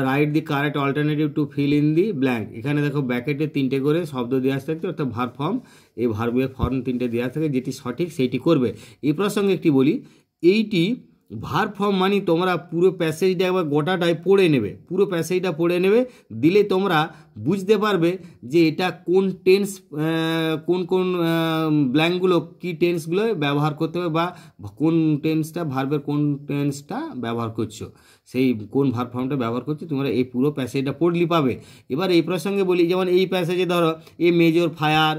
right the correct alternative two feel in the blank, এখানে দেখো ব্র্যাকেটে 3টে করে শব্দ দেওয়া থাকতে, অর্থাৎ ভার্ব ফর্ম, এই ভার্বের ফর্ম 3টে দেওয়া থাকে, যেটি সঠিক সেইটি করবে। এই প্রসঙ্গে একটি বলি, এইটি ভার্ব ফর্ম মানে তোমরা পুরো প্যাসেজটা একবার গোটাটাই পড়ে নেবে, পুরো প্যাসেজটা পড়ে নেবে, দিলে তোমরা বুঝতে পারবে যে এটা কোন টেন্স, কোন ব্ল্যাঙ্কগুলো কী টেন্সগুলো ব্যবহার করতে হবে, বা কোন টেন্সটা ভার্বের কোন টেন্সটা ব্যবহার করছো, সেই কোন ভার্ব ফর্মটা ব্যবহার করছো, তোমরা এই পুরো প্যাসেজটা পড়লেই পাবে। এবার এই প্রসঙ্গে বলি, যেমন এই প্যাসেজে ধরো a major fire,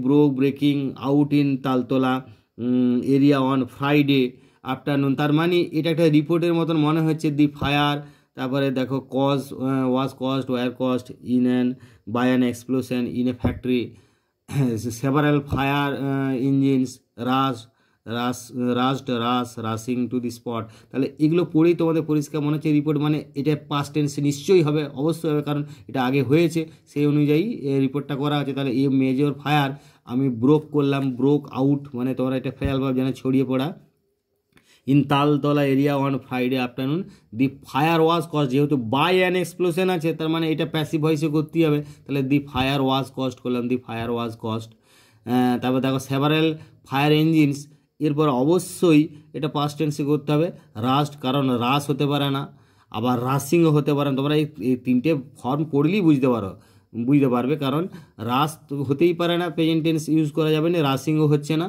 broke, breaking, out in Taltala, area on Friday afternoon, তার মানে এটা একটা রিপোর্টের মতন মনে হচ্ছে। দি ফায়ার, তারপরে দেখো was caused in an by an explosion in a factory, several fire engines rushing to the spot, তাহলে এগুলো পড়েই তোমাদের পরিষ্কার মনে হচ্ছে রিপোর্ট, মানে এটা পাস্ট টেন্সে নিশ্চয়ই হবে, অবশ্যই হবে, কারণ এটা আগে হয়েছে, সেই অনুযায়ী রিপোর্টটা করা হচ্ছে। তাহলে এ মেজর ফায়ার, আমি ব্রোক করলাম, ব্রোক আউট, মানে তোমরা এটা ফেরাল ভাব যেন ছড়িয়ে পড়া, in Taltala area on Friday afternoon, the fire was cost, যেহেতু বাই অ্যান এক্সপ্লোশন আছে তার মানে এটা প্যাসিভ ভয়েসে করতেই হবে, তাহলে দি ফায়ার ওয়াজ কস্ট করলাম, দি ফায়ার ওয়াজ কস্ট। তারপর দেখো সেভারাল ফায়ার ইঞ্জিনস, এরপর অবশ্যই এটা পাস্ট টেন্সে করতে হবে, রাস্ট, কারণ রাস হতে পারে না, আবার রাসিংও হতে পারে না, তোমরা এই 3টে ফর্ম পড়লেই বুঝতে পারো, বুঝতে পারবে, কারণ রাশ তো হতেই পারে না, প্রেজেন্ট টেন্স ইউজ করা যাবে না, রাশিংও হচ্ছে না,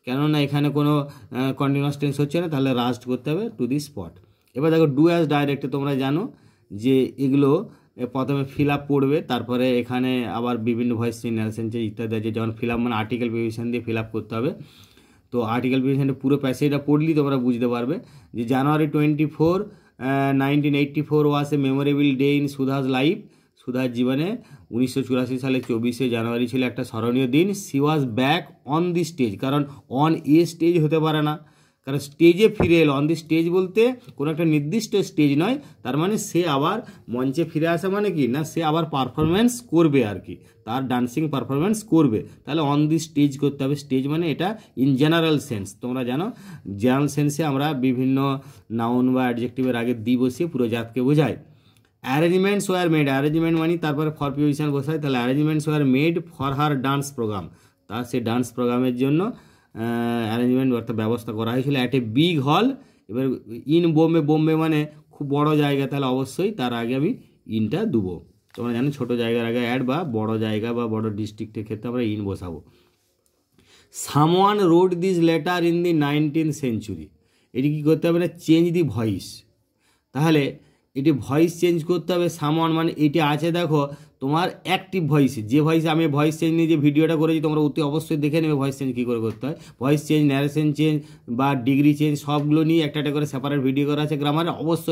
কেননা এখানে কোনো কন্টিনিউয়াস টেন্স হচ্ছে না, তাহলে রাস্ট করতে হবে টু দি স্পট। এবার দেখো ডু অ্যাজ ডাইরেক্টে তোমরা জানো যে এগুলো প্রথমে ফিল আপ পড়বে, তারপরে এখানে আবার বিভিন্ন ভয়েস চেঞ্জ, ন্যারেশন চেঞ্জ ইত্যাদি আছে। যেমন ফিল আপ মানে আর্টিকেল প্রিপোজিশন দিয়ে ফিল আপ করতে হবে। তো আর্টিকেল প্রিপোজিশনে পুরো প্যাসেজটা পড়লেই তোমরা বুঝতে পারবে যে January 24, 1984 was a memorable day in Sudha's life. সুধার জীবনে 1984 সালে 24শে জানুয়ারি ছিল একটা স্মরণীয় দিন। C was back on the stage, কারণ অন এ স্টেজ হতে পারে না, কারণ স্টেজে ফিরে এলো। অন দি স্টেজ বলতে কোনো একটা নির্দিষ্ট স্টেজ নয়, তার মানে সে আবার মঞ্চে ফিরে আসা মানে কি না, সে আবার পারফরমেন্স করবে আর কি, তার ডান্সিং পারফরমেন্স করবে, তাহলে অন দি স্টেজ করতে হবে। স্টেজ মানে এটা ইন জেনারেল সেন্স, তোমরা জানো জেনারেল সেন্সে আমরা বিভিন্ন নাউন বা অ্যাডজেক্টিভের আগে দি বসিয়ে পুরো জাতকে বোঝাই। অ্যারেঞ্জমেন্টস ওয়ার মেড, অ্যারেঞ্জমেন্ট মানে তারপরে ফর প্রিপোজিশন বসায়, তাহলে arrangements were made for her dance programme, তার সে ডান্স প্রোগ্রামের জন্য অ্যারেঞ্জমেন্ট অর্থাৎ ব্যবস্থা করা হয়েছিল অ্যাট এ বিগ হল। এবার ইন বোম্বে, বোম্বে মানে খুব বড় জায়গা, তাহলে অবশ্যই তার আগে আমি ইনটা দেবো। তোমরা জানো ছোটো জায়গার আগে অ্যাড বা বড় জায়গা বা বড় ডিস্ট্রিক্টের ক্ষেত্রে আমরা ইন বসাবো। Someone wrote this letter in the 19th century, এটি কী করতে হবে না, চেঞ্জ দি ভয়েস, তাহলে এটি ভয়েস চেঞ্জ করতে হবে। সামওয়ান মানে এটি আছে দেখো তোমার অ্যাক্টিভ ভয়েসে, যে ভয়েসে আমি ভয়েস চেঞ্জ নিয়ে যে ভিডিওটা করেছি তোমরা অতি অবশ্যই দেখে নেবে ভয়েস চেঞ্জ কী করে করতে হয়। ভয়েস চেঞ্জ, ন্যারেশন চেঞ্জ বা ডিগ্রি চেঞ্জ সবগুলো নিয়ে একটা একটা করে সেপারেট ভিডিও করা আছে গ্রামারে,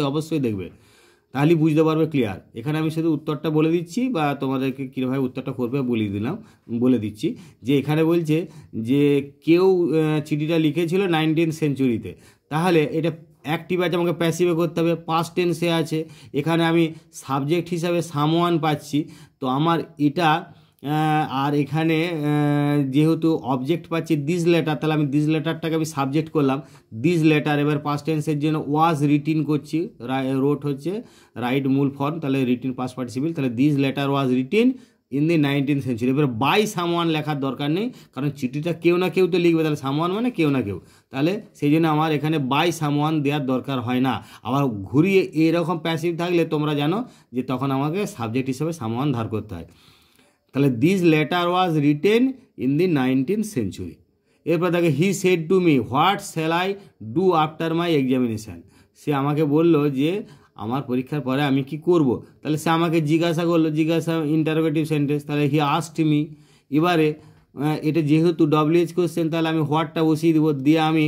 অবশ্যই দেখবে, তাহলেই বুঝতে পারবে ক্লিয়ার। এখানে আমি শুধু উত্তরটা বলে দিচ্ছি বা তোমাদেরকে কীভাবে উত্তরটা করবে বলে দিচ্ছি যে এখানে বলছে যে কেউ চিঠিটা লিখেছিল 19th century-তে, তাহলে এটা অ্যাক্টিভ আছে, আমাকে প্যাসিভে করতে হবে, পাস্ট টেন্সে আছে, এখানে আমি সাবজেক্ট হিসাবে সামওয়ান পাচ্ছি, তো আমার এটা আর এখানে যেহেতু অবজেক্ট পাচ্ছি দিস লেটার, তাহলে আমি দিস লেটারটাকে আমি সাবজেক্ট করলাম দিস লেটার। এবার পাস্ট টেন্সের জন্য ওয়াজ রিটিন করছি, রোট হচ্ছে রাইট মূল ফর্ম, তাহলে রিটিন পাস্ট পার্টিসিপল, তাহলে this letter was written in the 19th century। এবার বাই সামওয়ান লেখার দরকার নেই, কারণ চিঠিটা কেউ না কেউ তো লিখবে, তাহলে সামওয়ান মানে কেউ না কেউ, তাহলে সেই জন্য আমার এখানে বাই সামওয়ান দেওয়ার দরকার হয় না। আবার ঘুরিয়ে এরকম প্যাসিভ থাকলে তোমরা জানো যে তখন আমাকে সাবজেক্ট হিসেবে সামওয়ান ধার করতে হয়। তাহলে this letter was written in the 19th century। এরপর দেখে he said to me what shall I do after my examination, সে আমাকে বলল যে আমার পরীক্ষার পরে আমি কি করব, তাহলে সে আমাকে জিজ্ঞাসা করলো, ইন্টারোগেটিভ সেন্টেন্স, তাহলে হি আস্কড মি। এবারে এটা যেহেতু WH কোশ্চেন, তাহলে আমি হোয়াটটা বসিয়ে দেবো, দিয়ে আমি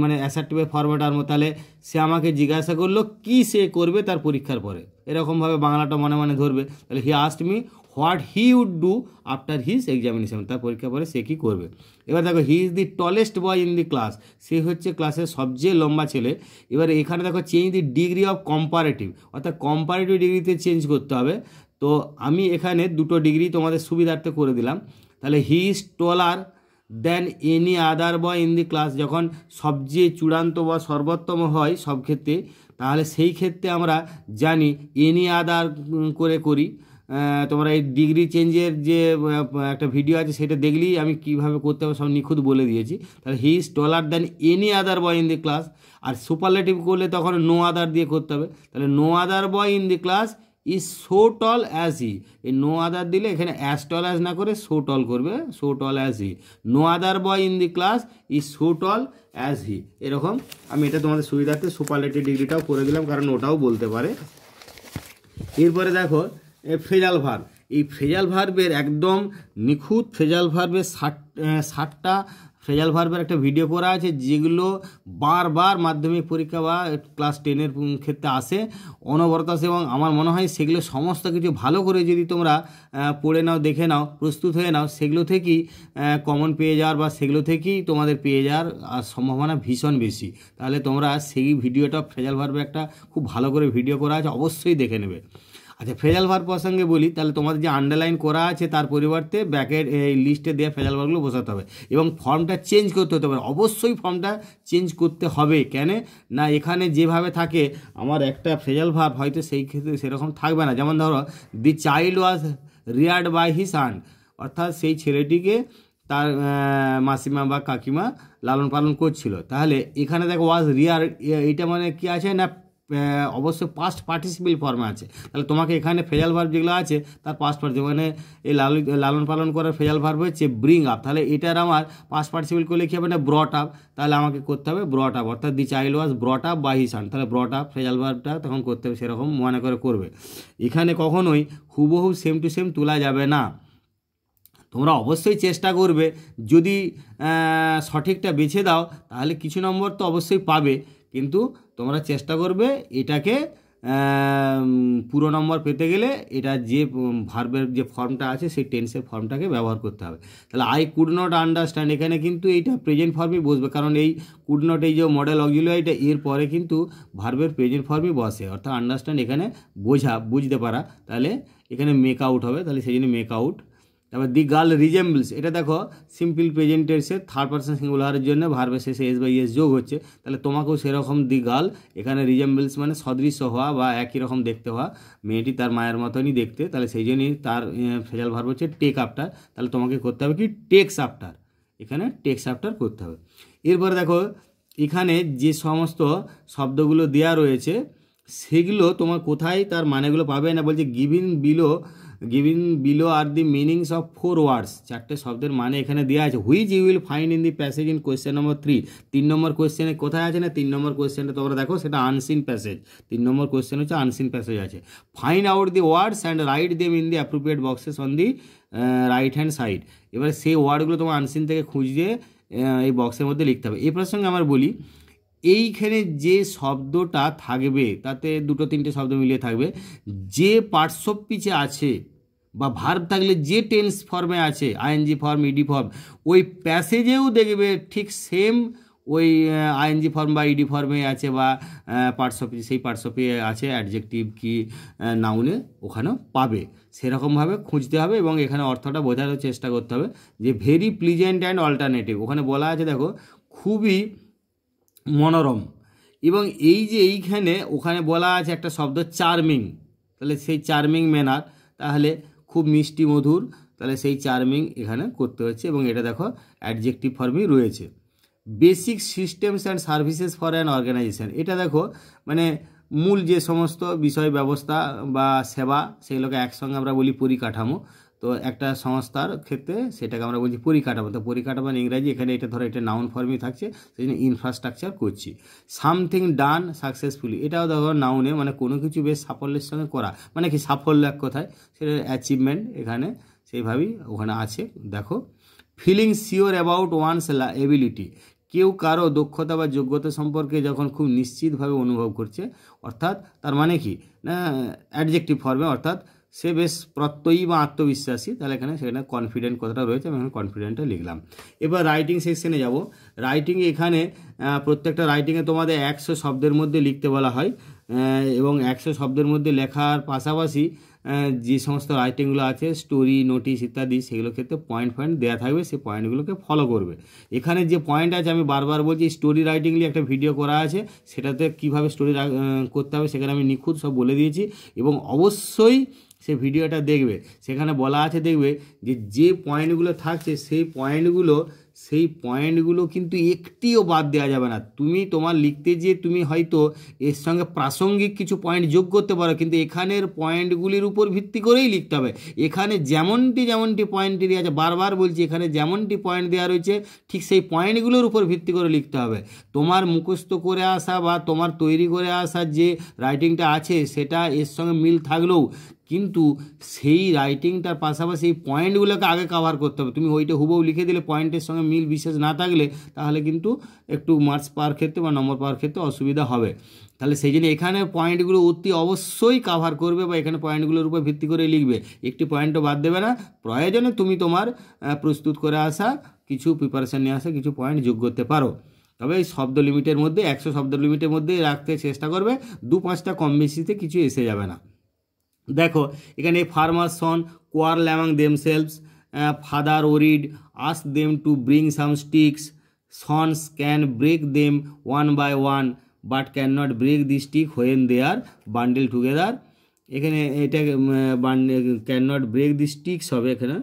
মানে অ্যাসার্টিভের ফরম্যাট আনবো, তাহলে সে আমাকে জিজ্ঞাসা করলো কি সে করবে তার পরীক্ষার পরে, এরকমভাবে বাংলাটা মনে মনে ধরবে। তাহলে he asked me what he would do after his examination, তার পরীক্ষার পরে সে কী করবে। এবার দেখো he is the tallest boy in the class, সে হচ্ছে ক্লাসের সবচেয়ে লম্বা ছেলে। এবার এখানে দেখো change the degree of comparative, অর্থাৎ কম্পারেটিভ ডিগ্রিতে চেঞ্জ করতে হবে। তো আমি এখানে দুটো ডিগ্রি তোমাদের সুবিধার্থে করে দিলাম। তাহলে he is trawler than any other boy in the class, যখন সবচেয়ে চূড়ান্ত বা সর্বোত্তম হয় সব ক্ষেত্রে, তাহলে সেই ক্ষেত্রে আমরা জানি এনি আদার করে করি। তোমরা এই ডিগ্রি চেঞ্জের যে একটা ভিডিও আছে সেটা দেখলেই আমি কীভাবে করতে হবে সব নিখুঁত বলে দিয়েছি। তাহলে he is taller than any other boy in the class, আর সুপারলেটিভ করলে তখন নো আদার দিয়ে করতে হবে। তাহলে no other boy in the class is so tall as he, এই নো আদার দিলে এখানে অ্যাজ টল অ্যাজ না করে সো টল করবে, so tall as he. No other boy in the class is so tall as he, এরকম আমি এটা তোমাদের সুবিধার্থে সুপারলেটিভ ডিগ্রিটাও করে দিলাম, কারণ ওটাও বলতে পারে। এরপরে দেখো ফ্রেজাল ভার্ব, এই ফ্রেজাল ভার্বের একদম নিখুঁত ফ্রেজাল ভার্বের 60টা ফ্রেজাল ভার্বের একটা ভিডিও করা আছে, যেগুলো বারবার মাধ্যমিক পরীক্ষা বা ক্লাস 10-এর ক্ষেত্রে আসে, অনবরত আসে, এবং আমার মনে হয় সেগুলো সমস্ত কিছু ভালো করে যদি তোমরা পড়ে নাও, দেখে নাও, প্রস্তুত হয়ে নাও, সেগুলো থেকেই কমন পেয়ে যাওয়ার বা সেগুলো থেকেই তোমাদের পেয়ে যাওয়ার সম্ভাবনা ভীষণ বেশি। তাহলে তোমরা সেই ভিডিওটা ফ্রেজাল ভার্বের একটা খুব ভালো করে ভিডিও করা আছে, অবশ্যই দেখে নেবে। আচ্ছা ফ্রেজাল ভার্ব প্রসঙ্গে বলি, তাহলে তোমাদের যে আন্ডারলাইন করা আছে তার পরিবর্তে ব্যাকের এই লিস্টে দেওয়া ফ্রেজাল ভার্বগুলো বসাতে হবে, এবং ফর্মটা চেঞ্জ করতে হতে পারে, অবশ্যই ফর্মটা চেঞ্জ করতে হবে। কেন না, এখানে যেভাবে থাকে আমার একটা ফ্রেজাল ভার্ব হয়তো সেই ক্ষেত্রে সেরকম থাকবে না। যেমন ধরো the child was reared by his aunt, অর্থাৎ সেই ছেলেটিকে তার মাসিমা বা কাকিমা লালন পালন করছিল। তাহলে এখানে দেখো ওয়াজ রিয়ার, এইটা মানে কি আছে না অবশ্যই পাস্ট পার্টিসিপেল ফর্মে আছে। তাহলে তোমাকে এখানে ফ্রেজাল ভার্ব যেগুলো আছে তার পাস্ট পার্টিসিপেল, মানে এই লালন পালন করার ফ্রেজাল ভার্ব হচ্ছে ব্রিং আপ। তাহলে এটার আমার পাস্ট পার্টিসিপেল করলে কী হবে না, ব্রট আপ। তাহলে আমাকে করতে হবে ব্রট আপ, অর্থাৎ the child was brought up by his son. তাহলে ব্রট আপ ফ্রেজাল ভার্বটা তখন করতে হবে, সেরকম মনে করে করবে। এখানে কখনোই হুবহু সেম টু সেম তোলা যাবে না। তোমরা অবশ্যই চেষ্টা করবে, যদি সঠিকটা বেছে দাও তাহলে কিছু নম্বর তো অবশ্যই পাবে, কিন্তু তোমরা চেষ্টা করবে এটাকে পুরো নম্বর পেতে গেলে এটা যে ভার্বের যে ফর্মটা আছে সেই টেন্সের ফর্মটাকে ব্যবহার করতে হবে। তাহলে আই কুড নট আন্ডারস্ট্যান্ড, এখানে কিন্তু এইটা প্রেজেন্ট ফর্মই বসবে, কারণ এই কুড নট এই যে মডেল অক্সিলিয়ারিটা এর পরে কিন্তু ভার্বের প্রেজেন্ট ফর্মই বসে, অর্থাৎ আন্ডারস্ট্যান্ড এখানে বুঝতে পারা, তাহলে এখানে মেক আউট হবে, তাহলে সেই জন্য মেক আউট। তারপর দি গার্ল রিজেম্বলস, এটা দেখো সিম্পল প্রেজেন্ট টেন্সে থার্ড পারসন সিঙ্গুলারের জন্য ভার্বের শেষে এস বাই এস যোগ হচ্ছে, তাহলে তোমাকেও সেরকম দি গার্ল এখানে রিজেম্বলস মানে সদৃশ্য হওয়া বা একই রকম দেখতে হওয়া, মেয়েটি তার মায়ের মতনই দেখতে, তাহলে সেই জন্যই তার ফ্রেজাল ভার্ব হচ্ছে টেক আফটার। তাহলে তোমাকে করতে হবে কি টেক্স আফটার, এখানে টেক্স আফটার করতে হবে। এরপরে দেখো এখানে যে সমস্ত শব্দগুলো দেওয়া রয়েছে সেগুলো তোমার কোথায় তার মানেগুলো পাবে না, বলছে given below are the meanings of 4 words, 4টে শব্দের মানে এখানে দেওয়া আছে। Which you will find in the passage in question number 3। 3 number কোয়েশ্চেনে কোথায় আছে না, 3 নম্বর কোয়েশ্চেনটা তোমরা দেখো সেটা আনসিন প্যাসেজ, 3 নম্বর কোয়েশ্চেন হচ্ছে আনসিন প্যাসেজ আছে। Find out the words and write them in the appropriate boxes on the right hand side. এবারে সেই ওয়ার্ডগুলো তোমার আনসিন থেকে খুঁজে এই বক্সের মধ্যে লিখতে হবে। এই প্রসঙ্গে আমার বলি, এইখানে যে শব্দটা থাকবে তাতে 2-3টে শব্দ মিলিয়ে থাকবে, যে পার্টস অফ স্পিচে আছে বা ভার্ব থাকলে যে টেন্স ফর্মে আছে আইএনজি ফর্ম ইডি ফর্ম, ওই প্যাসেজেও দেখবে ঠিক সেম ওই আইএনজি ফর্ম বা ইডি ফর্মে আছে বা পার্টস অফ সেই পার্টস অফে আছে অ্যাডজেক্টিভ কি নাউনে ওখানেও পাবে, সেরকমভাবে খুঁজতে হবে এবং এখানে অর্থটা বোঝার চেষ্টা করতে হবে যে ভেরি প্লিজেন্ট অ্যান্ড অল্টারনেটিভ। ওখানে বলা আছে দেখো খুবই মনোরম, এবং এই যে এইখানে ওখানে বলা আছে একটা শব্দ চার্মিং, তাহলে সেই চার্মিং ম্যানার, তাহলে খুব মিষ্টি মধুর, তাহলে সেই চার্মিং এখানে করতে হচ্ছে এবং এটা দেখো অ্যাডজেক্টিভ ফর্মই রয়েছে। Basic systems and services for an organisation, এটা দেখো মানে মূল যে সমস্ত বিষয় ব্যবস্থা বা সেবা সেগুলোকে একসঙ্গে আমরা বলি পরিকাঠামো, তো একটা সংস্থার ক্ষেত্রে সেটাকে আমরা বলছি পরিকাঠামো। তো পরিকাঠামো ইংরাজি, এখানে এটা ধরো এটা নাউন ফর্মই থাকছে, সেই জন্য ইনফ্রাস্ট্রাকচার করছি। সামথিং ডান সাকসেসফুলি, এটাও দেখো নাউনে, মানে কোনো কিছু বেশ সাফল্যের সঙ্গে করা, মানে কি সাফল্য এক কথায়, সেটা অ্যাচিভমেন্ট এখানে সেইভাবেই ওখানে আছে। দেখো feeling sure about one's ability, কেউ কারো দক্ষতা বা যোগ্যতা সম্পর্কে যখন খুব নিশ্চিতভাবে অনুভব করছে, অর্থাৎ তার মানে কি না অ্যাডজেক্টিভ ফর্মে, অর্থাৎ সে বেশ প্রত্যয়ী বা আত্মবিশ্বাসী, তাহলে এখানে সেখানে কনফিডেন্ট কথাটা রয়েছে, আমি এখানে কনফিডেন্টটা লিখলাম। এবার রাইটিং সেকশনে যাব। রাইটিং এখানে প্রত্যেকটা রাইটিংয়ে তোমাদের 100 শব্দের মধ্যে লিখতে বলা হয় এবং 100 শব্দের মধ্যে লেখার পাশাপাশি যে সমস্ত রাইটিংগুলো আছে স্টোরি নোটিশ ইত্যাদি সেগুলোর ক্ষেত্রে পয়েন্ট দেওয়া থাকবে, সেই পয়েন্টগুলোকে ফলো করবে। এখানে যে পয়েন্ট আছে আমি বারবার বলছি, স্টোরি রাইটিং নিয়ে একটা ভিডিও করা আছে, সেটাতে কীভাবে স্টোরি করতে হবে সেখানে আমি নিখুঁত সব বলে দিয়েছি এবং অবশ্যই সে ভিডিওটা দেখবে। সেখানে বলা আছে দেখবে যে পয়েন্টগুলো থাকছে সেই পয়েন্টগুলো কিন্তু একটিও বাদ দেওয়া যাবে না। তুমি তোমার লিখতে যে তুমি হয়তো এর সঙ্গে প্রাসঙ্গিক কিছু পয়েন্ট যোগ করতে পারো, কিন্তু এখানের পয়েন্টগুলির উপর ভিত্তি করেই লিখতে হবে। এখানে যেমনটি পয়েন্ট দেওয়া আছে, বারবার বলছি, এখানে যেমনটি পয়েন্ট দেওয়া রয়েছে ঠিক সেই পয়েন্টগুলোর উপর ভিত্তি করে লিখতে হবে। তোমার মুখস্থ করে আসা বা তোমার তৈরি করে আসা যে রাইটিংটা আছে সেটা এর সঙ্গে মিল থাকলেও কিন্তু সেই রাইটিংটার পাশাপাশি এই পয়েন্টগুলোকে আগে কভার করতে হবে। তুমি ওইটা হুবহু লিখে দিলে পয়েন্টের সঙ্গে মিল বিশেষ না থাকলে তাহলে কিন্তু একটু মার্কস পাওয়ার ক্ষেত্রে বা নম্বর পাওয়ার ক্ষেত্রে অসুবিধা হবে। তাহলে সেই জন্য এখানে পয়েন্টগুলো অতি অবশ্যই কভার করবে বা এখানে পয়েন্টগুলোর উপর ভিত্তি করে লিখবে, একটি পয়েন্টও বাদ দেবে না। প্রয়োজনে তুমি তোমার প্রস্তুত করে আসা কিছু প্রিপারেশান নিয়ে আসা কিছু পয়েন্ট যোগ করতে পারো, তবে এই শব্দ লিমিটের মধ্যে 100 শব্দ লিমিটের মধ্যে রাখতে চেষ্টা করবে, 2-5টা কম বেশিতে কিছু এসে যাবে না। দেখো এখানে farmer's son quarrel among themselves, father worried ask them to bring some sticks, sons can break them one by one but can not break the stick when they are bundle together. এখানে এটা can not break the sticks হবে, এখানে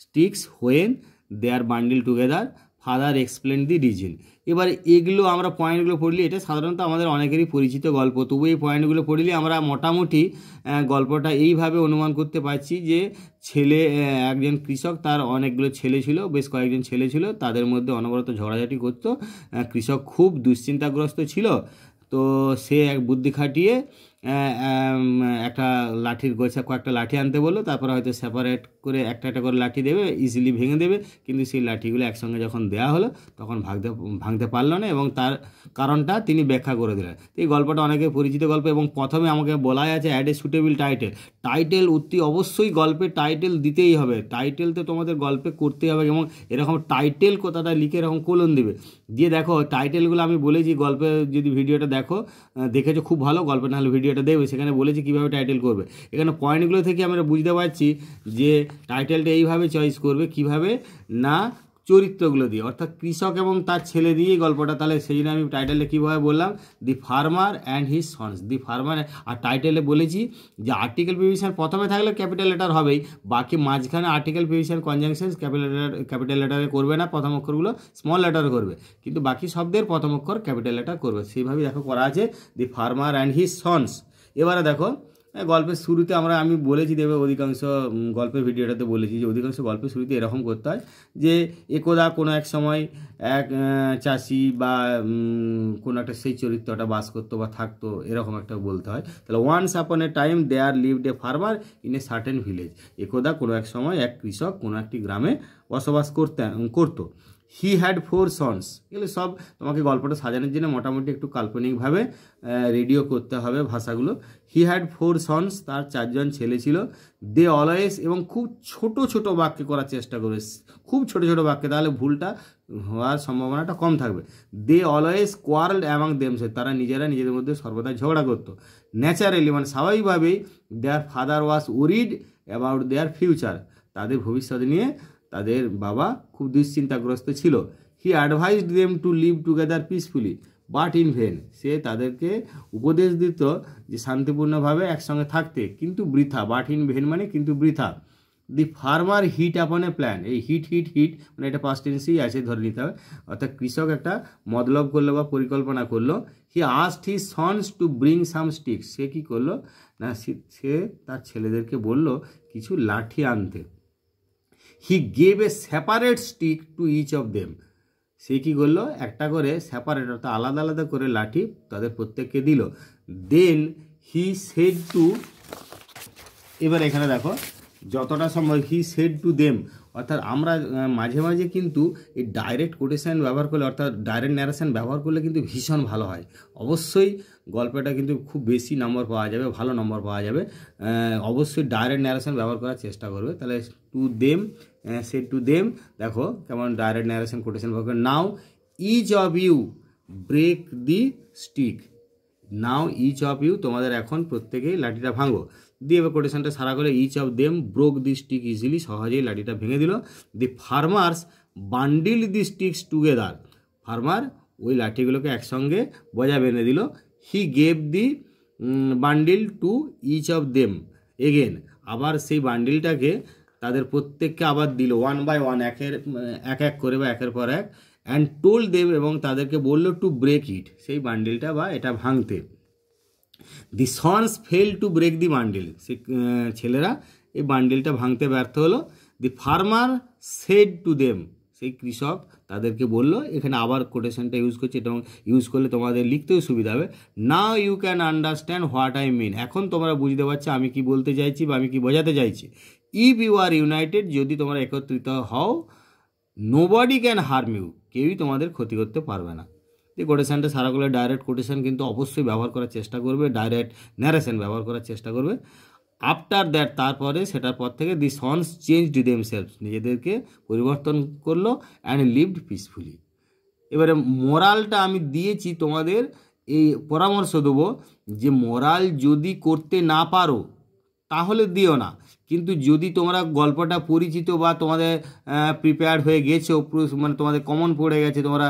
sticks when they are bundle together. Father explain the reason. এবার এগুলো আমরা পয়েন্টগুলো পড়লি, এটা সাধারণত আমাদের অনেকেরই পরিচিত গল্প, তবু এই পয়েন্টগুলো পড়লে আমরা মোটামুটি গল্পটা এইভাবে অনুমান করতে পারছি যে একজন কৃষক, তার অনেকগুলো ছেলে ছিল, বেশ কয়েকজন ছেলে ছিল, তাদের মধ্যে অনবরত ঝগড়াঝাটি করতো। কৃষক খুব দুশ্চিন্তাগ্রস্ত ছিল, তো সে এক বুদ্ধি খাটিয়ে একটা লাঠির গোছা কয়েকটা লাঠি আনতে বললো, তারপরে হয়তো সেপারেট করে একটা একটা করে লাঠি দেবে, ইজিলি ভেঙে দেবে, কিন্তু সেই লাঠিগুলো একসঙ্গে যখন দেওয়া হলো তখন ভাঙতে পারলো না, এবং তার কারণটা তিনি ব্যাখ্যা করে দিলেন। এই গল্পটা অনেকের পরিচিত গল্প, এবং প্রথমে আমাকে বলাই আছে অ্যাড এ সুটেবল টাইটেল অতি অবশ্যই গল্পে টাইটেল দিতেই হবে, টাইটেল তো তোমাদের গল্পে করতেই হবে, এবং এরকম টাইটেল কথাটা লিখে এরকম কোলন দেবে, দিয়ে দেখো টাইটেলগুলো আমি বলেছি গল্পে, যদি ভিডিওটা দেখেছো খুব ভালো, গল্পে নাহলে ভিডিওটা দেখবে, সেখানে বলেছি কীভাবে টাইটেল করবে। এখানে পয়েন্টগুলো থেকে আমরা বুঝতে পারছি যে টাইটেলটা এইভাবে চয়েস করবে, কিভাবে না চরিত্রগুলো দিয়ে, অর্থাৎ কৃষক এবং তার ছেলে দিয়েই গল্পটা, তাহলে সেই জন্য আমি টাইটেলে কীভাবে বললাম, the farmer and his sons, the farmer. আর টাইটেলে বলেছি যে আর্টিকেল প্রিপোজিশন প্রথমে থাকলে ক্যাপিটাল লেটার হবেই, বাকি মাঝখানে আর্টিকেল প্রিপোজিশন কনজাংশন ক্যাপিটাল লেটারে করবে না, প্রথম অক্ষরগুলো স্মল লেটারে করবে, কিন্তু বাকি শব্দের প্রথম অক্ষর ক্যাপিটাল লেটার করবে, সেইভাবেই দেখো করা আছে, দি ফার্মার অ্যান্ড হিজ সন্স। এবারে দেখো গল্পের শুরুতে আমি বলেছি দেবে, অধিকাংশ গল্পের ভিডিওটাতে বলেছি যে অধিকাংশ গল্পের শুরুতে এরকম করতে হয় যে একদা কোনো এক সময় এক চাষি বা কোনো একটা সেই চরিত্রটা বাস করতো বা থাকতো, এরকম একটা বলতে হয়। তাহলে once upon a time there lived a farmer in a certain village. একদা কোনো এক সময় এক কৃষক কোনো একটি গ্রামে বসবাস করতো। He had 4 sons. এগুলো সব তোমাকে গল্পটা সাজানোর জন্য মোটামুটি একটু কাল্পনিকভাবে রেডিও করতে হবে ভাষাগুলো। হি হ্যাড 4 সন্স, তার 4 জন ছেলে ছিল। দে অলওয়েজ, এবং খুব ছোট ছোট বাক্যে করার চেষ্টা করবে, খুব ছোট ছোট বাক্যে, তাহলে ভুলটা হওয়ার সম্ভাবনাটা কম থাকবে। They always quarrelled among themselves, তারা নিজেদের মধ্যে সর্বদা ঝগড়া করতো। ন্যাচারালি, মানে স্বাভাবিকভাবেই, their father was worried about their future, তাদের ভবিষ্যৎ নিয়ে তাদের বাবা খুব দুশ্চিন্তাগ্রস্ত ছিল। He advised them to live together peacefully but in vain, সে তাদেরকে উপদেশ দিত যে শান্তিপূর্ণভাবে একসঙ্গে থাকতে, কিন্তু বৃথা। বাট ইন ভেন মানে কিন্তু বৃথা। দি ফার্মার হিট আপন এ প্ল্যান, এই হিট মানে এটা পাস্ট টেন্সেই আছে, ধরে নিতে হবে, অর্থাৎ কৃষক একটা মতলব করলো বা পরিকল্পনা করলো। He asked his sons to bring some sticks, সে কী করলো না, সে তার ছেলেদেরকে বলল কিছু লাঠি আনতে। He gave a separate stick to each of them, সে কী করলো একটা করে সেপারেট অর্থাৎ আলাদা আলাদা করে লাঠি তাদের প্রত্যেককে দিল। দেন হি সেড টু, এবার এখানে দেখো যতটা সম্ভব হি সেড টু দেম, অর্থাৎ আমরা মাঝে মাঝে কিন্তু এই ডাইরেক্ট কোটেশন ব্যবহার করলে, অর্থাৎ ডাইরেক্ট ন্যারেশন ব্যবহার করলে কিন্তু ভীষণ ভালো হয়, অবশ্যই গল্পটা কিন্তু খুব বেশি নম্বর পাওয়া যাবে, ভালো নম্বর পাওয়া যাবে। অবশ্যই ডাইরেক্ট ন্যারেশন ব্যবহার করার চেষ্টা করবে। তাহলে to them, said to them, দেখো কেমন ডাইরেক্ট ন্যারেশন কোটেশন ব্যবহার করে। Now each of you break the stick, now each of you, তোমাদের এখন প্রত্যেকেই লাঠিটা ভাঙো, দিয়ে এবার কোটেশনটা সারা করে each of them broke the stick easily, সহজেই লাঠিটা ভেঙে দিল। The farmers bundle the sticks together, farmer ওই লাঠিগুলোকে একসঙ্গে বজা বেঁধে দিল। He gave the bundle to each of them again, আবার সেই বান্ডিলটাকে তাদের প্রত্যেককে আবার দিল, ওয়ান বাই ওয়ান, এক এক করে বা একের পর এক। অ্যান্ড টোল্ড দেম, এবং তাদেরকে বললো টু ব্রেক ইট, সেই বান্ডিলটা বা এটা ভাঙতে। The sons fail to break the bundle, সেই ছেলেরা এই বান্ডিলটা ভাঙতে ব্যর্থ হলো। The farmer said to them, সেই কৃষক তাদেরকে বললো, এখানে আবার কোটেশনটা ইউজ করছে, এটা ইউজ করলে তোমাদের লিখতেও সুবিধা হবে। Now you can understand what I mean, এখন তোমরা বুঝতে পারছো আমি কি বলতে চাইছি বা আমি কি বোঝাতে চাইছি। ইফ ইউ আর ইউনাইটেড, যদি তোমরা একত্রিত হও, নোবডি ক্যান হার্ম ইউ, কেউই তোমাদের ক্ষতি করতে পারবে না। এই কোটেশনটা সারাগুলো ডাইরেক্ট কোটেশন কিন্তু অবশ্যই ব্যবহার করার চেষ্টা করবে, ডাইরেক্ট ন্যারেশন ব্যবহার করার চেষ্টা করবে। আফটার দ্যাট, তারপরে সেটার পর থেকে দি সন্স চেঞ্জড দেমসেলভস, নিজেদেরকে পরিবর্তন করলো। And lived peacefully. এবারে মোরালটা আমি দিয়েছি তোমাদের, এই পরামর্শ দেবো যে মোরাল যদি করতে না পারো তাহলে দিও না, কিন্তু যদি তোমরা গল্পটা পরিচিত বা তোমাদের প্রিপেয়ার্ড হয়ে গেছো, মানে তোমাদের কমন পড়ে গেছে, তোমরা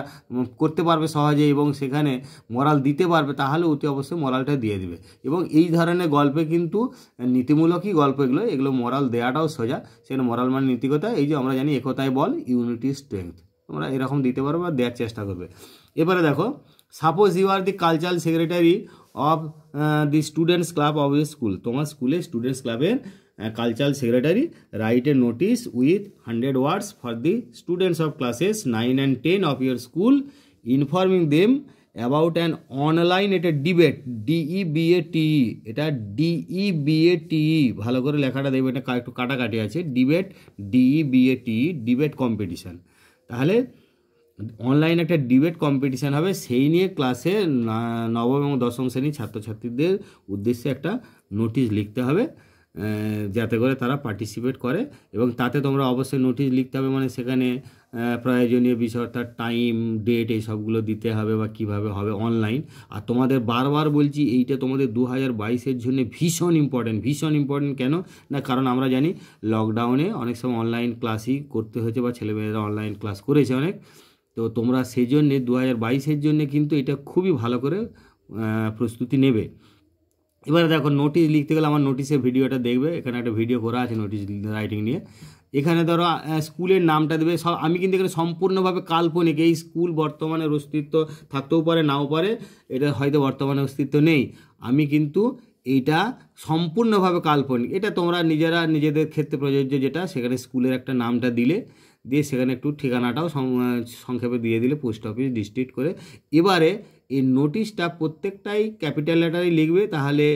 করতে পারবে সহজে এবং সেখানে মোরাল দিতে পারবে, তাহলে অতি অবশ্যই মোরালটা দিয়ে দিবে। এবং এই ধরনের গল্পে কিন্তু নীতিমূলকই গল্প, এগুলো মোরাল দেওয়াটাও সোজা, সেখানে মোরাল মানে নীতিকতা। এই যে আমরা জানি একতায় বল, ইউনিটি স্ট্রেংথ। তোমরা এরকম দিতে পারো বা দেওয়ার চেষ্টা করবে। এবারে দেখো, suppose you are the cultural secretary of the students club of a school, তোমার স্কুলে স্টুডেন্টস ক্লাবের cultural secretary write a notice with 100 words for the students of classes 9 and 10 of your school informing them about an online, এটা debate, DEBATE, এটা DEBATE, ভালো করে লেখাটা দেখবে, এটা একটু কাটাকাটি আছে, ডিবেট DEBATE, ডিবেট কম্পিটিশান। তাহলে অনলাইন একটা ডিবেট কম্পিটিশান হবে, সেই নিয়ে ক্লাসে নবম এবং দশম শ্রেণীর ছাত্রছাত্রীদের উদ্দেশ্যে একটা নোটিশ লিখতে হবে, যাতে করে তারা পার্টিসিপেট করে। এবং তাতে তোমরা অবশ্যই নোটিশ লিখতে হবে, মানে সেখানে প্রয়োজনীয় বিষয় অর্থাৎ টাইম, ডেট, এই সবগুলো দিতে হবে বা কীভাবে হবে অনলাইন। আর তোমাদের বারবার বলছি, এইটা তোমাদের 2022-এর জন্য ভীষণ ইম্পর্টেন্ট। কেন না, কারণ আমরা জানি লকডাউনে অনেক সময় অনলাইন ক্লাসই করতে হয়েছে বা ছেলেমেয়েরা অনলাইন ক্লাস করেছে অনেক। তো তোমরা সেই জন্যে 2022-এর জন্যে কিন্তু এটা খুবই ভালো করে প্রস্তুতি নেবে। এবারে দেখো, নোটিশ লিখতে গেলে আমার নোটিশের ভিডিওটা দেখবে, এখানে একটা ভিডিও করা আছে নোটিশ রাইটিং নিয়ে। এখানে ধরো স্কুলের নামটা দেবে সব, আমি কিন্তু এখানে সম্পূর্ণভাবে কাল্পনিক, এই স্কুল বর্তমানে অস্তিত্ব থাকতেও পারে নাও পারে, এটা হয়তো বর্তমানে অস্তিত্ব নেই, আমি কিন্তু এইটা সম্পূর্ণভাবে কাল্পনিক। এটা তোমরা নিজেরা নিজেদের ক্ষেত্রে প্রযোজ্য, যেটা সেখানে স্কুলের একটা নামটা দিয়ে সেখানে একটু ঠিকানাটাও সংক্ষেপে দিয়ে দিলে, পোস্ট অফিস, ডিস্ট্রিক্ট করে। এবারে এই নোটিশটা প্রত্যেকটাই ক্যাপিটাল লেটারেই লিখবে, তাহলে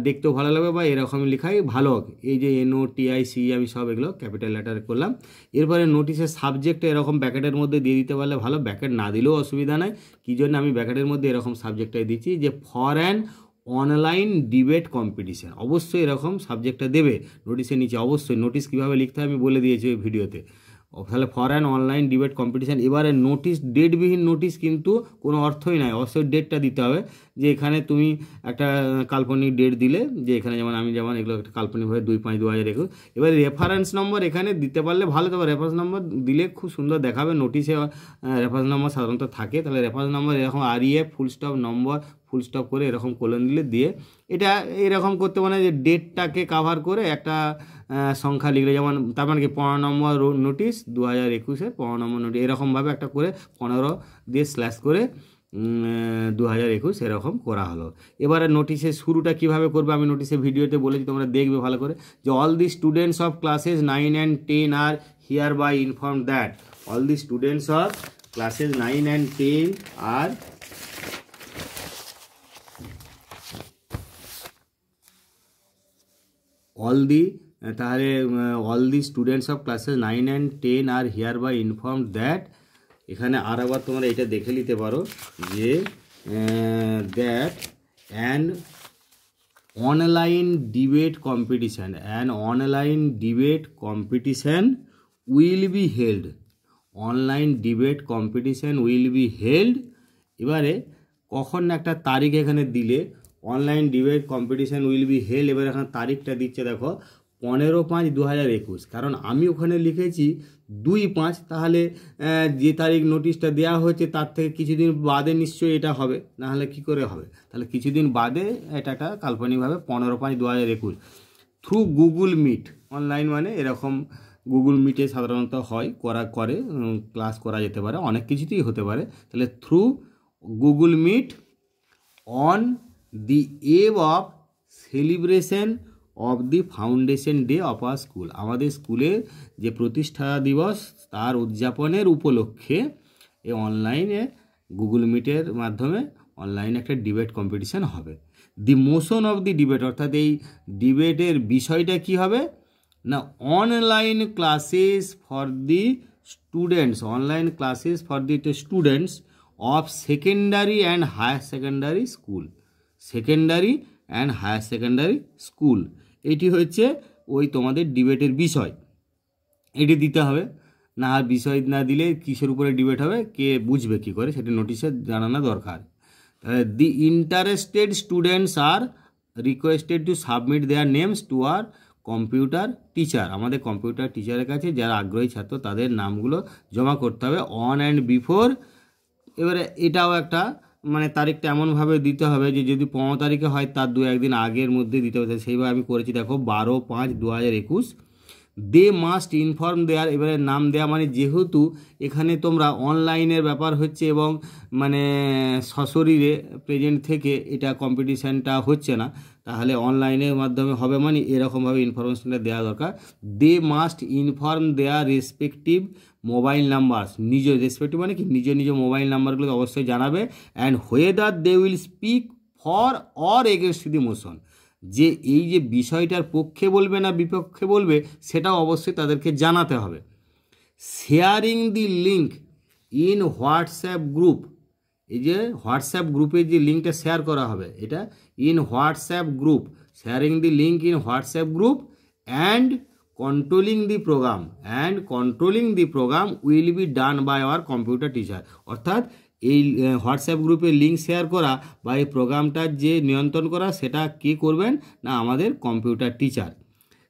দেখতেও ভালো লাগবে বা এরকমই লেখাই ভালো। এই যে NOTIC আমি সব এগুলো ক্যাপিটাল লেটারে করলাম। এরপরে নোটিশের সাবজেক্টটা এরকম ব্যাকেটের মধ্যে দিয়ে দিতে পারলে ভালো, ব্যাকেট না দিলেও অসুবিধা নাই। কী জন্য আমি ব্যাকেটের মধ্যে এরকম সাবজেক্টটাই দিচ্ছি, যে for an online debate competition, অবশ্যই এরকম সাবজেক্টটা দেবে নোটিশের নিচে। অবশ্যই নোটিশ কীভাবে লিখতে হয় আমি বলে দিয়েছি ওই ভিডিওতে। তাহলে for an online debate competition. এবারে নোটিশ, ডেটবিহীন নোটিশ কিন্তু কোনো অর্থই নাই, অবশ্যই ডেটটা দিতে হবে, যে এখানে তুমি একটা কাল্পনিক ডেট দিলে, যে এখানে যেমন আমি যেমন এগুলো একটা কাল্পনিকভাবে 2/5/2021। এবারে রেফারেন্স নম্বর এখানে দিতে পারলে ভালো, তবে রেফারেন্স নম্বর দিলে খুব সুন্দর দেখাবে। নোটিশে রেফারেন্স নম্বর সাধারণত থাকে, তাহলে রেফারেন্স নম্বর এরকম REF ফুল স্টপ নম্বর ফুল স্টপ করে এরকম কোলন দিলে দিয়ে, এটা এরকম করতে মানে যে ডেটটাকে কাভার করে একটা সংখ্যা লিখলে, যেমন তার মানে কি 15 নম্বর নোটিশ 2021-এর 15 নম্বর নোটিশ, এরকমভাবে একটা করে 15 দিয়ে স্ল্যাশ করে 2021 এরকম করা হলো। এবারে নোটিশের শুরুটা কিভাবে করবে আমি নোটিশের ভিডিওতে বলেছি, তোমরা দেখবে ভালো করে, যে all the students of classes 9 and 10 are hereby inform that, all the students of classes 9 and 10 are তাহলে all the students of classes 9 and 10 are hereby inform that, এখানে আর আবার তোমরা এটা দেখে নিতে পারো, যে that an online debate competition will be held, online debate competition will be held. এবারে কখন একটা তারিখ এখানে দিলে, online debate competition will be held, এবার এখানে তারিখটা দিচ্ছে দেখো 15/5/2021, কারণ আমি ওখানে লিখেছি 2/5, তাহলে যে তারিখ নোটিশটা দেওয়া হয়েছে তার থেকে কিছুদিন বাদে নিশ্চয়ই এটা হবে, নাহলে কি করে হবে, তাহলে কিছুদিন বাদে এটা একটা কাল্পনিকভাবে 15/5/2021 থ্রু গুগল মিট, অনলাইন মানে এরকম গুগল মিটে সাধারণত হয়, ক্লাস করা যেতে পারে, অনেক কিছুতেই হতে পারে, তাহলে through Google Meet on the eve of celebration of the foundation day of our school, আমাদের স্কুলের যে প্রতিষ্ঠা দিবস তার উদযাপনের উপলক্ষে এই অনলাইনে গুগল মিটের মাধ্যমে অনলাইনে একটা ডিবেট কম্পিটিশান হবে। The motion of the debate, অর্থাৎ এই ডিবেটের বিষয়টা কি হবে না, online classes for the students of secondary and higher secondary school, এটি হচ্ছে ওই তোমাদের ডিবেটের বিষয়, এটি দিতে হবে। না আর বিষয় না দিলে কিসের উপরে ডিবেট হবে কে বুঝবে কী করে, সেটা নোটিশে জানানো দরকার। The interested students are requested to submit their names to our computer teacher, আমাদের কম্পিউটার টিচারের কাছে যারা আগ্রহী ছাত্র তাদের নামগুলো জমা করতে হবে অন অ্যান্ড বিফোর। এবারে এটাও একটা মানে তারিখটা এমনভাবে দিতে হবে যে যদি 15 তারিখে হয় তার 2-1 দিন আগের মধ্যে দিতে হবে, সেইভাবে আমি করেছি। দেখো 12/5/2021 দে মাস্ট ইনফর্ম দেয়ার, এবারে নাম দেওয়া মানে যেহেতু এখানে তোমরা অনলাইনের ব্যাপার হচ্ছে এবং মানে সশরীরে প্রেজেন্ট থেকে এটা কম্পিটিশানটা হচ্ছে না, তাহলে অনলাইনের মাধ্যমে হবে মানে এরকমভাবে ইনফরমেশনটা দেওয়া দরকার। They must inform their respective mobile number, নিজ রেসপেক্টিভ মানে কি নিজ নিজ মোবাইল নাম্বারগুলো অবশ্যই জানাবে। And whether they will speak for or against the motion, যে এই যে বিষয়টার পক্ষে বলবে না বিপক্ষে বলবে সেটাও অবশ্যই তাদেরকে জানাতে হবে। Sharing the link in WhatsApp group, এই যে হোয়াটসঅ্যাপ গ্রুপে যে লিঙ্কটা শেয়ার করা হবে এটা in WhatsApp group, sharing the link in WhatsApp group and controlling the programme will be done by our computer teacher. অর্থাৎ এই হোয়াটসঅ্যাপ গ্রুপে লিঙ্ক শেয়ার করা বা এই প্রোগ্রামটার যে নিয়ন্ত্রণ করা সেটা কে করবেন না আমাদের computer teacher.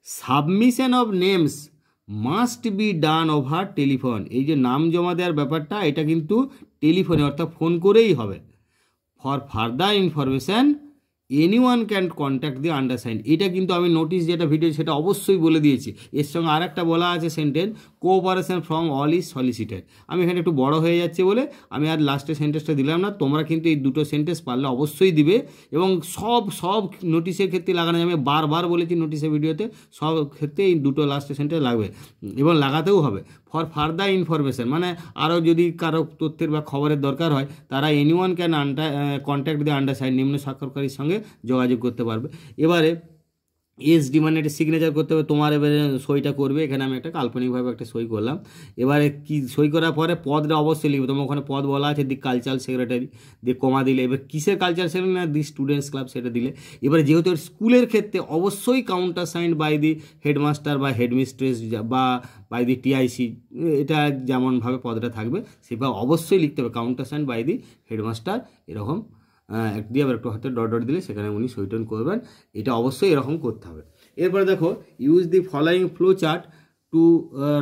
Submission of names must be done over telephone, এই যে নাম জমা দেওয়ার ব্যাপারটা এটা কিন্তু টেলিফোনে অর্থাৎ ফোন করেই হবে। For further information anyone can contact the undersign, এটা কিন্তু আমি নোটিশ যেটা ভিডিও সেটা অবশ্যই বলে দিয়েছি। এর সঙ্গে আর একটা বলা আছে sentence, cooperation from all is সলিসিটেড। আমি এখানে একটু বড় হয়ে যাচ্ছে বলে আমি আর লাস্টের সেন্টেন্সটা দিলাম না, তোমরা কিন্তু এই দুটো সেন্টেন্স পারলে অবশ্যই দিবে এবং সব নোটিশের ক্ষেত্রে লাগানো যাবে। বারবার বলেছি নোটিশের ভিডিওতে, সব ক্ষেত্রে এই দুটো লাস্টের সেন্টেন্স লাগবে এবং লাগাতেও হবে। ফর ফার্দার ইনফরমেশান মানে আরও যদি কারো তথ্যের বা খবরের দরকার হয় তারা anyone can contact the undersign, নিম্ন স্বাক্ষরকারীর সঙ্গে যোগাযোগ করতে পারবে। এবারে এসডি মানে একটা সিগনেচার করতে হবে, তোমার এবারে সইটা করবে, এখানে আমি একটা কাল্পনিকভাবে একটা সই করলাম। এবারে কি সই করার পরে পদটা অবশ্যই লিখবে, তোমার ওখানে পদ বলা আছে দি কালচারাল সেক্রেটারি, দিয়ে কমা দিলে, এবার কিসের কালচারাল সেক্রেটারি না দি স্টুডেন্টস ক্লাব সেটা দিলে। এবারে যেহেতু স্কুলের ক্ষেত্রে অবশ্যই countersigned by the headmaster বা হেডমিস্ট্রেস বা বাই দি টিআইসি, এটা যেমনভাবে পদটা থাকবে সেভাবে অবশ্যই লিখতে হবে countersigned by the headmaster, এরকম এক দিয়ে আবার একটু হাতে ডট দিলে সেখানে উনি সইটন করবেন, এটা অবশ্যই এরকম করতে হবে। এরপরে দেখো use the following flow chart to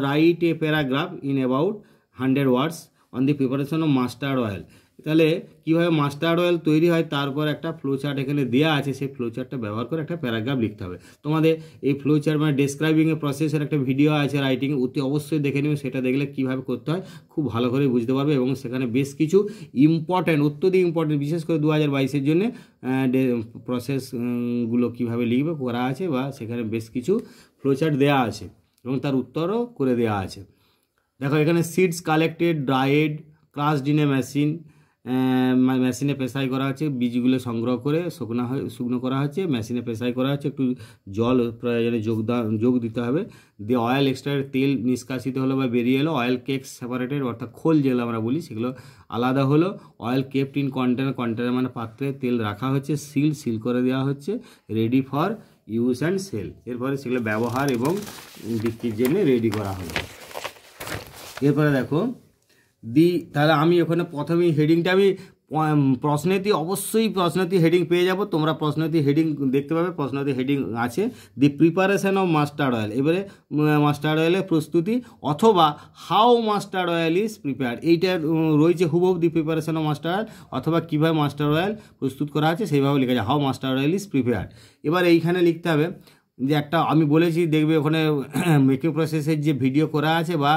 write a paragraph in about 100 words on the preparation of mustard oil. তাহলে কীভাবে মাস্টার্ড অয়েল তৈরি হয় তারপর একটা ফ্লো চার্ট এখানে দেওয়া আছে, সেই ফ্লো চার্টটা ব্যবহার করে একটা প্যারাগ্রাফ লিখতে হবে। তোমাদের এই ফ্লো চার্ট মানে ডেসক্রাইবিং এ প্রসেসের একটা ভিডিও আছে রাইটিং, অতি অবশ্যই দেখে নেবে, সেটা দেখলে কীভাবে করতে হয় খুব ভালো করে বুঝতে পারবে এবং সেখানে বেশ কিছু ইম্পর্ট্যান্ট অত্যধিক ইম্পর্ট্যান্ট বিশেষ করে 2022-এর জন্য প্রসেসগুলো কীভাবে লিখবে করা আছে বা সেখানে বেশ কিছু ফ্লো চার্ট দেওয়া আছে এবং তার উত্তরও করে দেওয়া আছে। দেখো এখানে seeds collected dried crushed in a machine, মেশিনে পেশাই করা হচ্ছে, বীজগুলো সংগ্রহ করে শুকনো করা হচ্ছে, মেশিনে পেশাই করা হচ্ছে, একটু জল প্রয়োজনে যোগ দিতে হবে, দিয়ে অয়েল এক্সট্রা তেল নিষ্কাশিত হলো বা বেরিয়ে এলো, অয়েল কেকস সেপারেটেড অর্থাৎ খোল যেগুলো আমরা বলি সেগুলো আলাদা হলো, অয়েল কেপ্ট ইন কন্টেনার মানে পাত্রে তেল রাখা হচ্ছে, সিল করে দেওয়া হচ্ছে, ready for use and sale, এরপরে সেগুলো ব্যবহার এবং বিক্রির জন্য রেডি করা হলো। এরপরে দেখো তাহলে আমি ওখানে প্রথমেই হেডিংটা আমি প্রশ্নটি অবশ্যই প্রশ্নটি হেডিং পেয়ে যাব, তোমরা প্রশ্নটি হেডিং দেখতে পাবে, প্রশ্নটি হেডিং আছে দি প্রিপারেশন অফ মাস্টার্ড অয়েল, এবারে মাস্টার্ড অয়েলের প্রস্তুতি অথবা how mustard oil is prepared, এইটা রয়েছে হুবহু দি প্রিপারেশন অফ মাস্টার্ড অয়েল, অথবা কীভাবে মাস্টার্ড অয়েল প্রস্তুত করা আছে সেইভাবে লেখা আছে how mustard oil is prepared. এবার এইখানে লিখতে হবে যে একটা আমি বলেছি দেখবে ওখানে মেকিং প্রসেসের যে ভিডিও করা আছে বা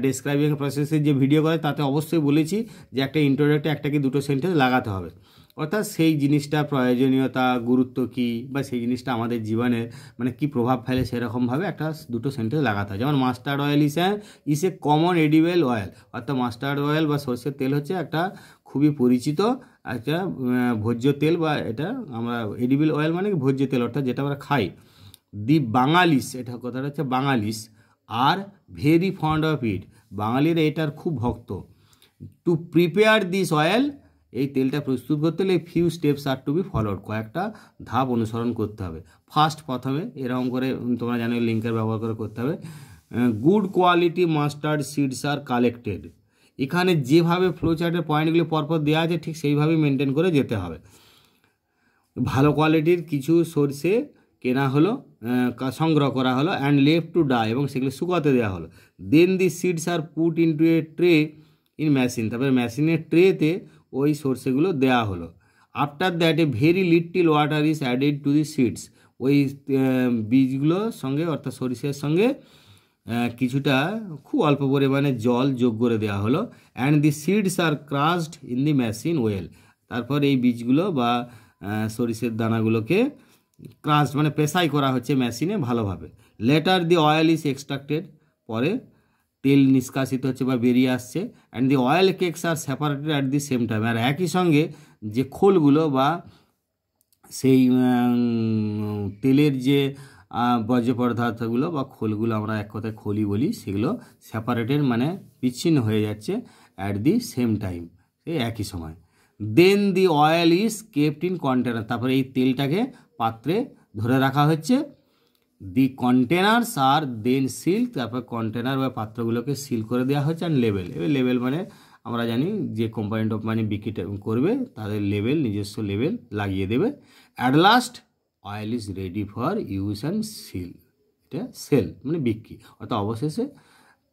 ডেসক্রাইবিং প্রসেসের যে ভিডিও করা তাতে অবশ্যই বলেছি যে একটা ইন্ট্রোডাক্টে একটা কি দুটো সেন্টেন্স লাগাতে হবে, অর্থাৎ সেই জিনিসটার প্রয়োজনীয়তা গুরুত্ব কী বা সেই জিনিসটা আমাদের জীবনের মানে কী প্রভাব ফেলে সেরকমভাবে একটা দুটো সেন্টেন্স লাগাতে হয়। যেমন mustard oil is a common edible oil, অর্থাৎ মাস্টার্ড অয়েল বা সরষের তেল হচ্ছে একটা খুবই পরিচিত একটা ভোজ্য তেল, বা এটা আমরা এডিবল অয়েল মানে ভোজ্য তেল অর্থাৎ যেটা আমরা খাই। দি বাঙালিস, এটা কথাটা হচ্ছে Bengalis are very fond of it, বাঙালিরা এটার খুব ভক্ত। টু প্রিপেয়ার দিস অয়েল, এই তেলটা প্রস্তুত করতে হলে few steps are to be followed, কয়েকটা ধাপ অনুসরণ করতে হবে। প্রথমে এরকম করে তোমরা জানো লিঙ্কের ব্যবহার করে করতে হবে। গুড কোয়ালিটি মাস্টার্ড সিডস আর কালেক্টেড, এখানে যেভাবে ফ্লোচার্টের পয়েন্টগুলি পরপর দেওয়া আছে ঠিক সেইভাবেই মেনটেন করে যেতে হবে। ভালো কোয়ালিটির কিছু সরষে কেনা হলো, সংগ্রহ করা হলো, অ্যান্ড লেফট টু ডাই, এবং সেগুলো শুকাতে দেওয়া হলো। Then the seeds are put into a tray in machine, তারপরে মেশিনের ট্রেতে ওই সরষেগুলো দেওয়া হলো। After that a very little water is added to the seeds, ওই বীজগুলোর সঙ্গে অর্থাৎ সরিষার সঙ্গে কিছুটা খুব অল্প পরিমাণে জল যোগ করে দেওয়া হলো। And the seeds are crushed in the machine well. তারপর এই বীজগুলো বা সরিষের দানাগুলোকে ক্রাশড মানে পেশাই করা হচ্ছে মেশিনে ভালোভাবে। Later the oil is extracted, পরে তেল নিষ্কাশিত হচ্ছে বা বেরিয়ে আসছে। And the oil cakes are separated at the same time. আর একই সঙ্গে যে খোলগুলো বা সেই তেলের যে বর্জ্য পদার্থগুলো বা খোলগুলো, আমরা এক কথায় খোলই বলি, সেগুলো সেপারেটেড মানে বিচ্ছিন্ন হয়ে যাচ্ছে অ্যাট দি সেম টাইম, এই একই সময়। Then the oil is kept in container, তারপরে এই তেলটাকে পাত্রে ধরে রাখা হচ্ছে। The containers are then seal, তারপর কন্টেনার বা পাত্রগুলোকে সিল করে দেওয়া হচ্ছে। অ্যান্ড লেবেল, এবার লেবেল মানে আমরা জানি যে কোম্পানি টোম্পানি বিক্রি করবে তাদের লেবেল, নিজস্ব লেবেল লাগিয়ে দেবে। At last oil is ready for use and seal, এটা সেল মানে বিক্রি, অর্থাৎ অবশেষে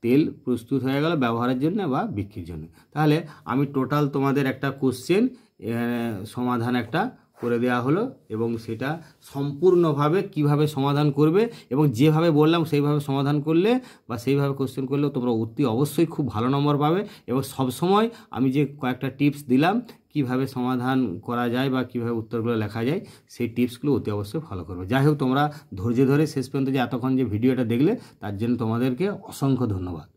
তেল প্রস্তুত হয়ে গেল ব্যবহারের জন্য বা বিক্রির জন্য। তাহলে আমি টোটাল তোমাদের একটা কোশ্চেন সমাধান একটা করে দেওয়া হলো, এবং সেটা সম্পূর্ণভাবে কিভাবে সমাধান করবে এবং যেভাবে বললাম সেইভাবে সমাধান করলে বা সেইভাবে কোশ্চেন করলেও তোমরা অতি অবশ্যই খুব ভালো নম্বর পাবে। এবং সবসময় আমি যে কয়েকটা টিপস দিলাম কিভাবে সমাধান করা যায় বা কিভাবে উত্তরগুলো লেখা যায়, সেই টিপসগুলো অতি অবশ্যই ফলো করবে। যাই হোক, তোমরা ধৈর্য ধরে শেষ পর্যন্ত যে এতক্ষণ যে ভিডিওটা দেখলে তার জন্য তোমাদেরকে অসংখ্য ধন্যবাদ।